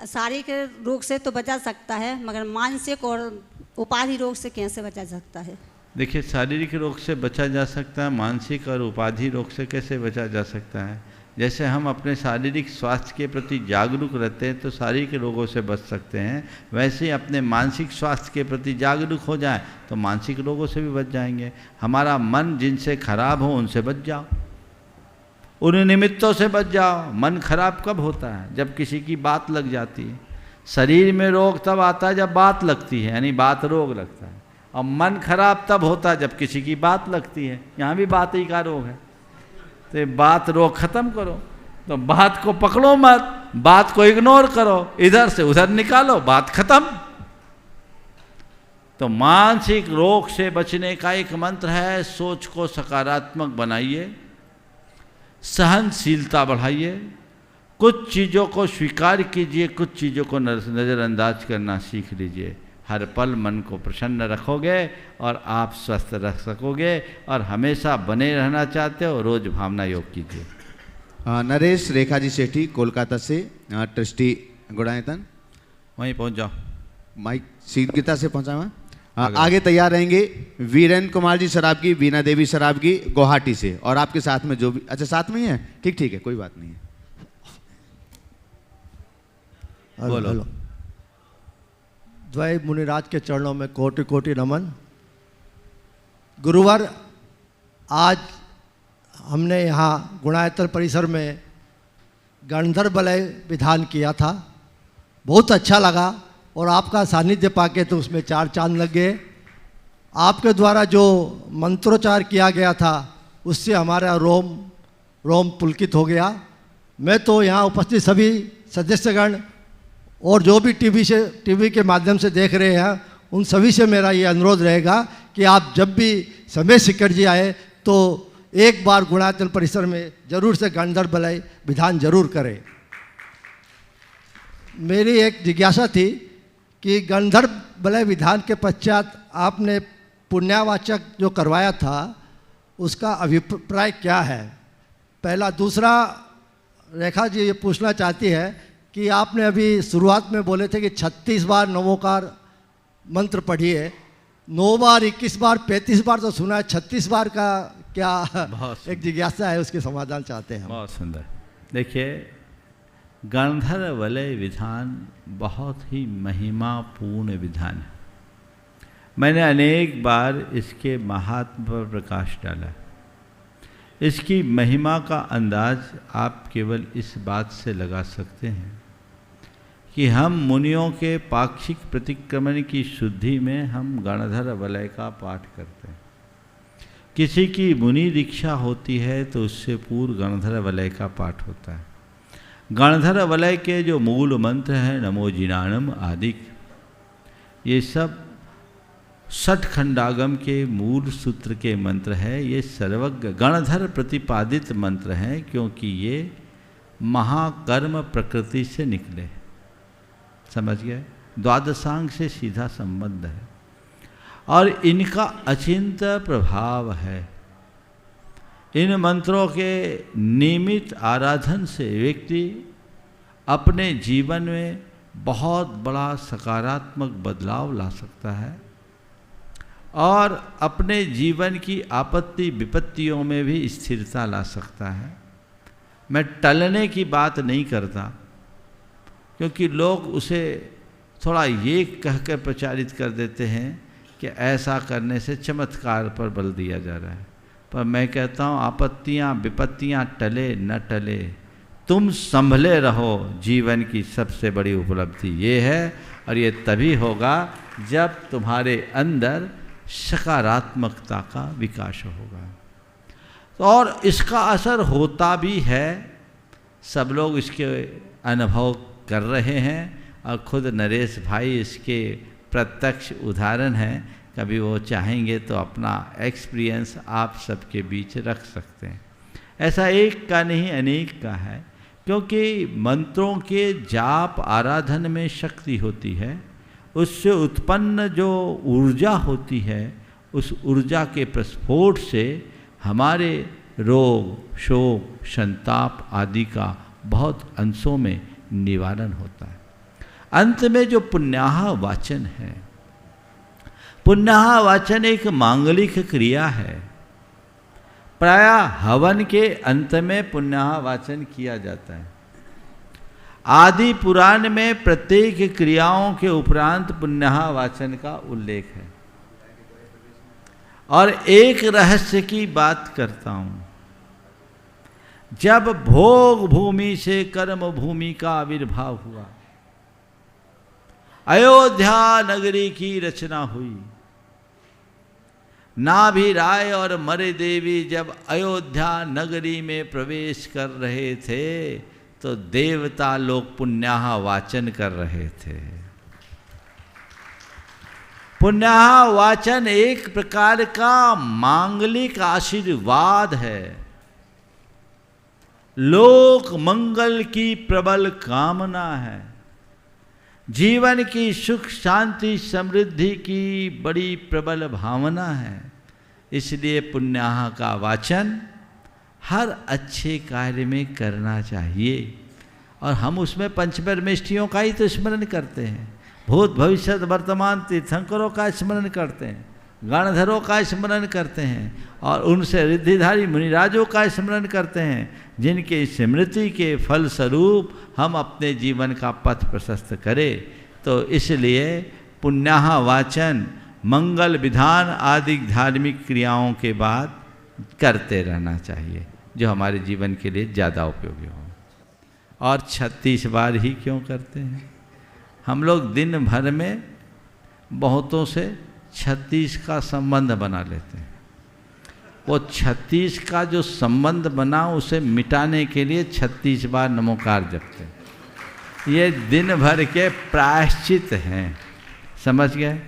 शारीरिक रोग से तो बचा सकता है, मगर मानसिक और उपाधि रोग से कैसे बचा सकता है? देखिए, शारीरिक रोग से बचा जा सकता है, मानसिक और उपाधि रोग से कैसे बचा जा सकता है? जैसे हम अपने शारीरिक स्वास्थ्य के प्रति जागरूक रहते हैं तो शारीरिक रोगों से बच सकते हैं, वैसे ही अपने मानसिक स्वास्थ्य के प्रति जागरूक हो जाए तो मानसिक रोगों से भी बच जाएंगे। हमारा मन जिनसे खराब हो उनसे बच जाओ, उन निमित्तों से बच जाओ। मन खराब कब होता है? जब किसी की बात लग जाती है। शरीर में रोग तब आता है जब बात लगती है, यानी बात रोग लगता है। और मन खराब तब होता है जब किसी की बात लगती है। यहाँ भी बात ही का रोग है, तो बात रोग खत्म करो। तो बात को पकड़ो मत, बात को इग्नोर करो, इधर से उधर निकालो, बात खत्म। तो मानसिक रोग से बचने का एक मंत्र है, सोच को सकारात्मक बनाइए, सहनशीलता बढ़ाइए, कुछ चीज़ों को स्वीकार कीजिए, कुछ चीज़ों को नज़रअंदाज करना सीख लीजिए। हर पल मन को प्रसन्न रखोगे और आप स्वस्थ रख सकोगे। और हमेशा बने रहना चाहते हो, रोज भावना योग कीजिए। नरेश रेखा जी सेठी कोलकाता से ट्रस्टी गुणायतन। वहीं पहुंच जाओ, माइक शीघ्रता से पहुंचा हुआ। आगे तैयार रहेंगे वीरेंद्र कुमार जी शराबगी, वीना देवी शराबगी गुवाहाटी से। और आपके साथ में जो भी, अच्छा साथ में ही है, ठीक ठीक है, कोई बात नहीं है। बोलो। हेलो। द्वय मुनिराज के चरणों में कोटि कोटि नमन। गुरुवार आज हमने यहाँ गुणायतन परिसर में गंधर्व लय विधान किया था, बहुत अच्छा लगा। और आपका सानिध्य पाके तो उसमें 4 चांद लग गए। आपके द्वारा जो मंत्रोच्चार किया गया था उससे हमारा रोम पुलकित हो गया। मैं तो यहाँ उपस्थित सभी सदस्यगण और जो भी टीवी के माध्यम से देख रहे हैं उन सभी से मेरा ये अनुरोध रहेगा कि आप जब भी समय सिक्कर जी आए तो एक बार गुणायतन परिसर में जरूर से गणधर बलय विधान जरूर करें। मेरी एक जिज्ञासा थी कि गणधर बलय विधान के पश्चात आपने पुण्यावाचक जो करवाया था उसका अभिप्राय क्या है, पहला। दूसरा, रेखा जी ये पूछना चाहती है कि आपने अभी शुरुआत में बोले थे कि 36 बार नमोकार मंत्र पढ़िए, 9 बार, 21 बार, 35 बार तो सुना है, 36 बार का क्या एक जिज्ञासा है, उसके समाधान चाहते हैं। बहुत सुंदर। देखिए, गणधर वलय विधान बहुत ही महिमापूर्ण विधान है। मैंने अनेक बार इसके महात्म पर प्रकाश डाला। इसकी महिमा का अंदाज आप केवल इस बात से लगा सकते हैं कि हम मुनियों के पाक्षिक प्रतिक्रमण की शुद्धि में हम गणधर वलय का पाठ करते हैं। किसी की मुनि दीक्षा होती है तो उससे पूर्व गणधर वलय का पाठ होता है। गणधर वलय के जो मूल मंत्र हैं, नमो जिनाणम आदि, ये सब षटखंडागम के मूल सूत्र के मंत्र है। ये सर्वज्ञ गणधर प्रतिपादित मंत्र हैं क्योंकि ये महाकर्म प्रकृति से निकले। समझ गए? द्वादशांग से सीधा संबंध है और इनका अचिंत प्रभाव है। इन मंत्रों के नियमित आराधन से व्यक्ति अपने जीवन में बहुत बड़ा सकारात्मक बदलाव ला सकता है और अपने जीवन की आपत्ति विपत्तियों में भी स्थिरता ला सकता है। मैं टलने की बात नहीं करता क्योंकि लोग उसे थोड़ा ये कहकर प्रचारित कर देते हैं कि ऐसा करने से चमत्कार पर बल दिया जा रहा है। पर मैं कहता हूँ आपत्तियाँ विपत्तियाँ टले न टले, तुम संभले रहो। जीवन की सबसे बड़ी उपलब्धि ये है और ये तभी होगा जब तुम्हारे अंदर सकारात्मकता का विकास होगा और इसका असर होता भी है। सब लोग इसके अनुभव कर रहे हैं और खुद नरेश भाई इसके प्रत्यक्ष उदाहरण हैं। कभी वो चाहेंगे तो अपना एक्सपीरियंस आप सबके बीच रख सकते हैं। ऐसा एक का नहीं अनेक का है क्योंकि मंत्रों के जाप आराधन में शक्ति होती है। उससे उत्पन्न जो ऊर्जा होती है उस ऊर्जा के प्रस्फोट से हमारे रोग शोक संताप आदि का बहुत अंशों में निवारण होता है। अंत में जो पुण्याह वाचन है, पुण्याह वाचन एक मांगलिक क्रिया है। प्रायः हवन के अंत में पुण्याह वाचन किया जाता है। आदि पुराण में प्रत्येक क्रियाओं के उपरांत पुण्याह वाचन का उल्लेख है। और एक रहस्य की बात करता हूँ, जब भोग भूमि से कर्म भूमि का आविर्भाव हुआ, अयोध्या नगरी की रचना हुई, नाभि राय और मरे देवी जब अयोध्या नगरी में प्रवेश कर रहे थे तो देवता लोग पुण्याह वाचन कर रहे थे। पुण्याह वाचन एक प्रकार का मांगलिक आशीर्वाद है। लोक मंगल की प्रबल कामना है। जीवन की सुख शांति समृद्धि की बड़ी प्रबल भावना है। इसलिए पुण्याह का वाचन हर अच्छे कार्य में करना चाहिए। और हम उसमें पंचपरमेष्ठियों का ही तो स्मरण करते हैं, भूत भविष्य वर्तमान तीर्थंकरों का स्मरण करते हैं, गणधरों का स्मरण करते हैं और उनसे रिद्धिधारी मुनिराजों का स्मरण करते हैं, जिनके स्मृति के फल स्वरूप हम अपने जीवन का पथ प्रशस्त करें। तो इसलिए पुण्याह वाचन मंगल विधान आदि धार्मिक क्रियाओं के बाद करते रहना चाहिए, जो हमारे जीवन के लिए ज़्यादा उपयोगी हो। और 36 बार ही क्यों करते हैं? हम लोग दिन भर में बहुतों से 36 का संबंध बना लेते हैं। वो 36 का जो संबंध बना उसे मिटाने के लिए 36 बार नमोकार जपते हैं। ये दिन भर के प्रायश्चित हैं। समझ गए?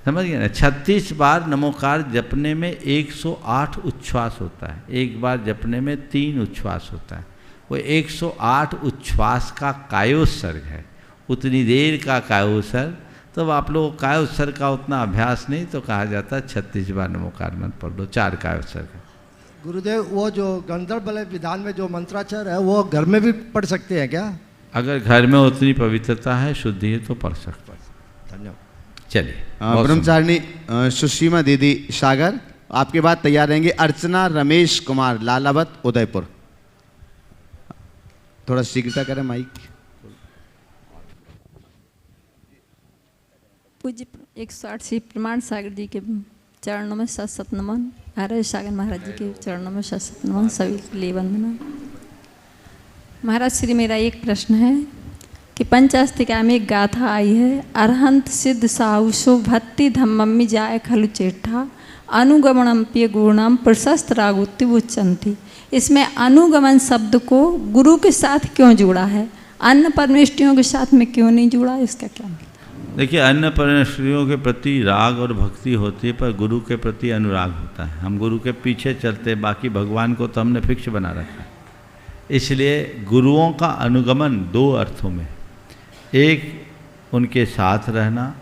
समझ गए ना? 36 बार नमोकार जपने में 108 उच्छ्वास होता है, एक बार जपने में 3 उच्छ्वास होता है। वो 108 उच्छ्वास का कायोत्सर्ग है, उतनी देर का कायोत्सर्ग। तो आप लोग कायोत्सर्ग का उतना अभ्यास नहीं, तो कहा जाता है 36 बार नमोकार मंत्र पढ़ लो, 4 कायोत्सर्ग है। गुरुदेव, वो जो गंधर्व बलय विधान में जो मंत्राक्षर है वो घर में भी पढ़ सकते हैं क्या? अगर घर में उतनी पवित्रता है, शुद्धि है, तो पढ़ सकते हैं। धन्यवाद। चलिए, ब्रह्मचारिणी सुशीमा दीदी सागर, आपके बाद तैयार रहेंगे अर्चना रमेश कुमार लालावत उदयपुर। थोड़ा शीघ्रता करें माइक। पूज्य 108 श्री प्रमाण सागर जी के चरणों में सत सत नमन। महाराज सागर महाराज जी के चरणों में सत सत नमन, सभी के लिए वंदना। महाराज श्री, मेरा एक प्रश्न है कि पंचास्तिका में एक गाथा आई है, अरहंत सिद्ध साहुषो भक्ति धम्मम्मी जाय खलु चेठा अनुगमनम प्य गुणम प्रशस्त रागुति उच्चंती। इसमें अनुगमन शब्द को गुरु के साथ क्यों जोड़ा है, अन्य परमेष्टियों के साथ में क्यों नहीं जोड़ा, इसका क्या मतलब? देखिए, अन्य परमेष्टियों के प्रति राग और भक्ति होती है, पर गुरु के प्रति अनुराग होता है। हम गुरु के पीछे चलते, बाकी भगवान को तो हमने फिक्स बना रखा है। इसलिए गुरुओं का अनुगमन 2 अर्थों में, एक उनके साथ रहना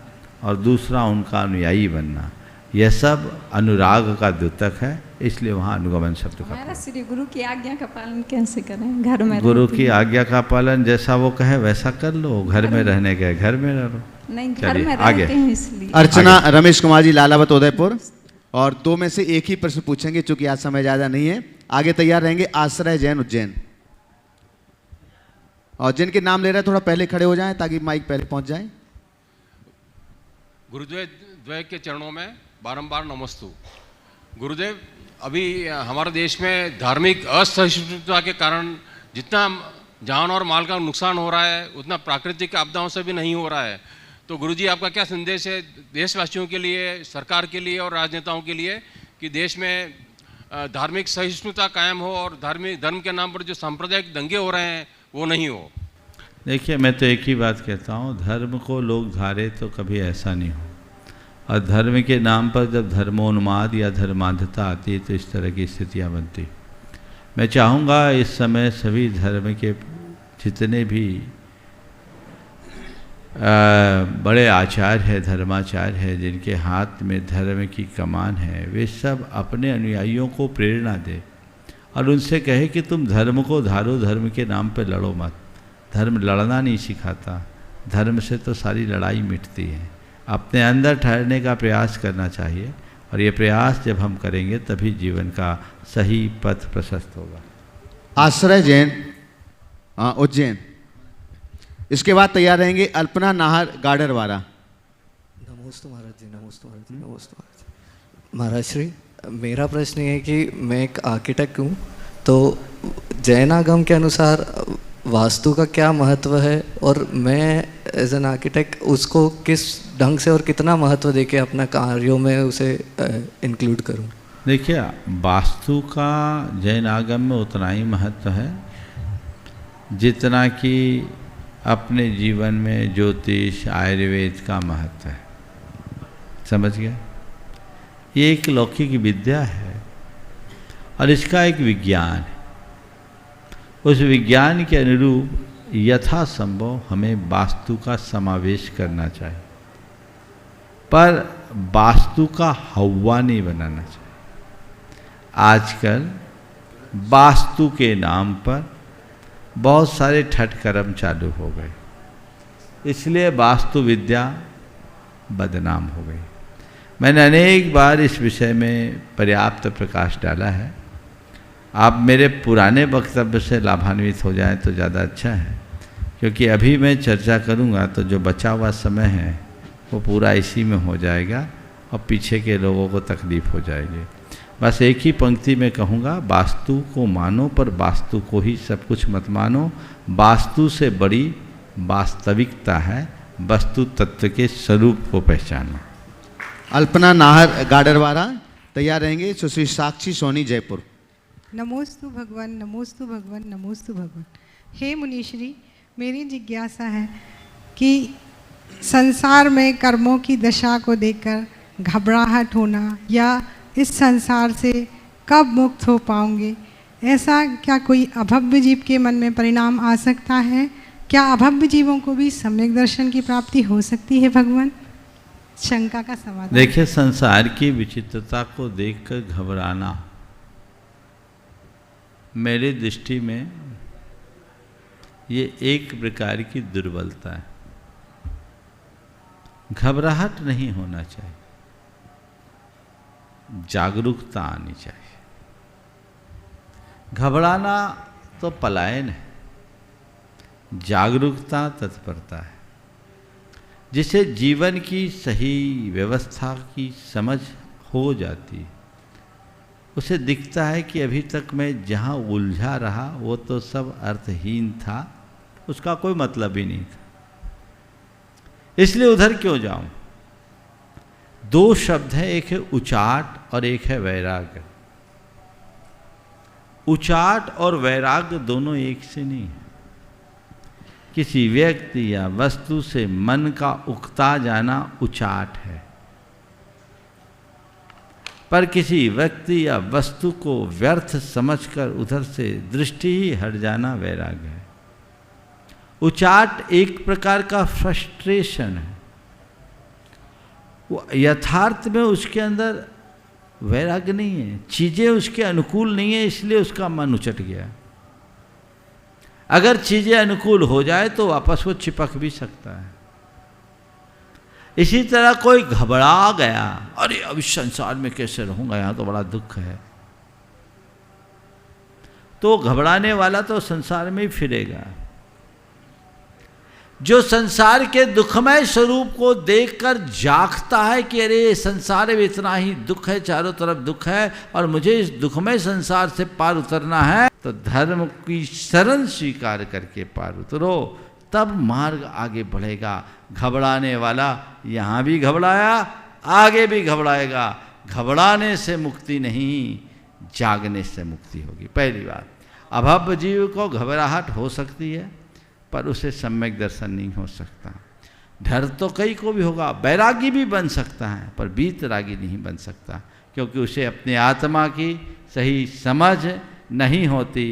और दूसरा उनका अनुयायी बनना। यह सब अनुराग का द्योतक है, इसलिए वहाँ अनुगमन शब्द का। महाराज श्री, गुरु की आज्ञा का पालन कैसे करें घर में? गुरु की आज्ञा का पालन जैसा वो कहे वैसा कर लो। घर में रहने के घर में रह लो। नहीं, घर में रहते हैं इसलिए। अर्चना रमेश कुमार जी लालावत उदयपुर, और 2 में से एक ही प्रश्न पूछेंगे चूंकि आज समय ज़्यादा नहीं है। आगे तैयार रहेंगे आश्रय जैन उज्जैन, और जिनके नाम ले रहे हैं थोड़ा पहले खड़े हो जाएं ताकि माइक पहले पहुंच जाए। गुरुदेव द्वय के चरणों में बारंबार नमस्तु। गुरुदेव, अभी हमारे देश में धार्मिक असहिष्णुता के कारण जितना जान और माल का नुकसान हो रहा है, उतना प्राकृतिक आपदाओं से भी नहीं हो रहा है। तो गुरुजी, आपका क्या संदेश है देशवासियों के लिए, सरकार के लिए और राजनेताओं के लिए कि देश में धार्मिक सहिष्णुता कायम हो और धर्म के नाम पर जो सांप्रदायिक दंगे हो रहे हैं वो नहीं हो? देखिए, मैं तो एक ही बात कहता हूँ, धर्म को लोग धारे तो कभी ऐसा नहीं हो, और धर्म के नाम पर जब धर्मोन्माद या धर्मांधता आती है तो इस तरह की स्थितियाँ बनती। मैं चाहूँगा इस समय सभी धर्म के जितने भी बड़े आचार्य है, धर्माचार्य है, जिनके हाथ में धर्म की कमान है, वे सब अपने अनुयायियों को प्रेरणा दे और उनसे कहे कि तुम धर्म को धारो, धर्म के नाम पर लड़ो मत। धर्म लड़ना नहीं सिखाता, धर्म से तो सारी लड़ाई मिटती है। अपने अंदर ठहरने का प्रयास करना चाहिए, और ये प्रयास जब हम करेंगे तभी जीवन का सही पथ प्रशस्त होगा। आश्रय जैन उज्जैन, इसके बाद तैयार रहेंगे अल्पना नाहर गाडरवारा। नमोस्तु महाराज जी, नमोस्तु महाराज जी, नमोस्तु महाराज जी। महाराज श्री, मेरा प्रश्न ये है कि मैं एक आर्किटेक्ट हूँ, तो जैन आगम के अनुसार वास्तु का क्या महत्व है, और मैं एज एन आर्किटेक्ट उसको किस ढंग से और कितना महत्व देके अपना कार्यों में उसे इंक्लूड करूँ? देखिए, वास्तु का जैन आगम में उतना ही महत्व है जितना कि अपने जीवन में ज्योतिष आयुर्वेद का महत्व है। समझ गया? ये एक लौकिक विद्या है और इसका एक विज्ञान है। उस विज्ञान के अनुरूप यथासंभव हमें वास्तु का समावेश करना चाहिए, पर वास्तु का हवा नहीं बनाना चाहिए। आजकल वास्तु के नाम पर बहुत सारे ठटकर्म चालू हो गए, इसलिए वास्तु विद्या बदनाम हो गई। मैंने अनेक बार इस विषय में पर्याप्त प्रकाश डाला है। आप मेरे पुराने वक्तव्य से लाभान्वित हो जाएं तो ज़्यादा अच्छा है, क्योंकि अभी मैं चर्चा करूंगा तो जो बचा हुआ समय है वो पूरा इसी में हो जाएगा और पीछे के लोगों को तकलीफ हो जाएगी। बस एक ही पंक्ति में कहूँगा, वास्तु को मानो पर वास्तु को ही सब कुछ मत मानो। वास्तु से बड़ी वास्तविकता है वस्तु तत्व के स्वरूप को पहचानना। अल्पना नाहर गाडरवारा तैयार रहेंगे। सुश्री साक्षी सोनी जयपुर। नमोस्तु भगवान, नमोस्तु भगवान, नमोस्तु भगवान। हे मुनीश्री, मेरी जिज्ञासा है कि संसार में कर्मों की दशा को देखकर घबराहट होना या इस संसार से कब मुक्त हो पाऊंगे, ऐसा क्या कोई अभव्य जीव के मन में परिणाम आ सकता है? क्या अभव्य जीवों को भी सम्यक दर्शन की प्राप्ति हो सकती है भगवान? शंका का समाधान। देखिए, संसार की विचित्रता को देखकर घबराना मेरी दृष्टि में ये एक प्रकार की दुर्बलता है। घबराहट नहीं होना चाहिए, जागरूकता आनी चाहिए। घबराना तो पलायन है, जागरूकता तत्परता है। जिसे जीवन की सही व्यवस्था की समझ हो जाती है, उसे दिखता है कि अभी तक मैं जहाँ उलझा रहा वो तो सब अर्थहीन था, उसका कोई मतलब ही नहीं था, इसलिए उधर क्यों जाऊं। दो शब्द हैं, एक है उचाट और एक है वैराग्य। उचाट और वैराग्य दोनों एक से नहीं है। किसी व्यक्ति या वस्तु से मन का उकता जाना उचाट है, पर किसी व्यक्ति या वस्तु को व्यर्थ समझकर उधर से दृष्टि ही हट जाना वैराग्य है। उचाट एक प्रकार का फ्रस्ट्रेशन है, वो यथार्थ में उसके अंदर वैराग्य नहीं है, चीज़ें उसके अनुकूल नहीं है, इसलिए उसका मन उचट गया। अगर चीज़ें अनुकूल हो जाए तो वापस वो चिपक भी सकता है। इसी तरह कोई घबरा गया, अरे अब इस संसार में कैसे रहूँगा, यहाँ तो बड़ा दुख है, तो घबराने वाला तो संसार में ही फिरेगा। जो संसार के दुखमय स्वरूप को देखकर जागता है कि अरे संसार में इतना ही दुख है, चारों तरफ दुख है और मुझे इस दुखमय संसार से पार उतरना है, तो धर्म की शरण स्वीकार करके पार उतरो, तब मार्ग आगे बढ़ेगा। घबराने वाला यहाँ भी घबराया, आगे भी घबराएगा। घबराने से मुक्ति नहीं, जागने से मुक्ति होगी। पहली बात, अभव्य जीव को घबराहट हो सकती है, पर उसे सम्यक दर्शन नहीं हो सकता। डर तो कई को भी होगा, बैरागी भी बन सकता है, पर वीतरागी नहीं बन सकता, क्योंकि उसे अपने आत्मा की सही समझ नहीं होती।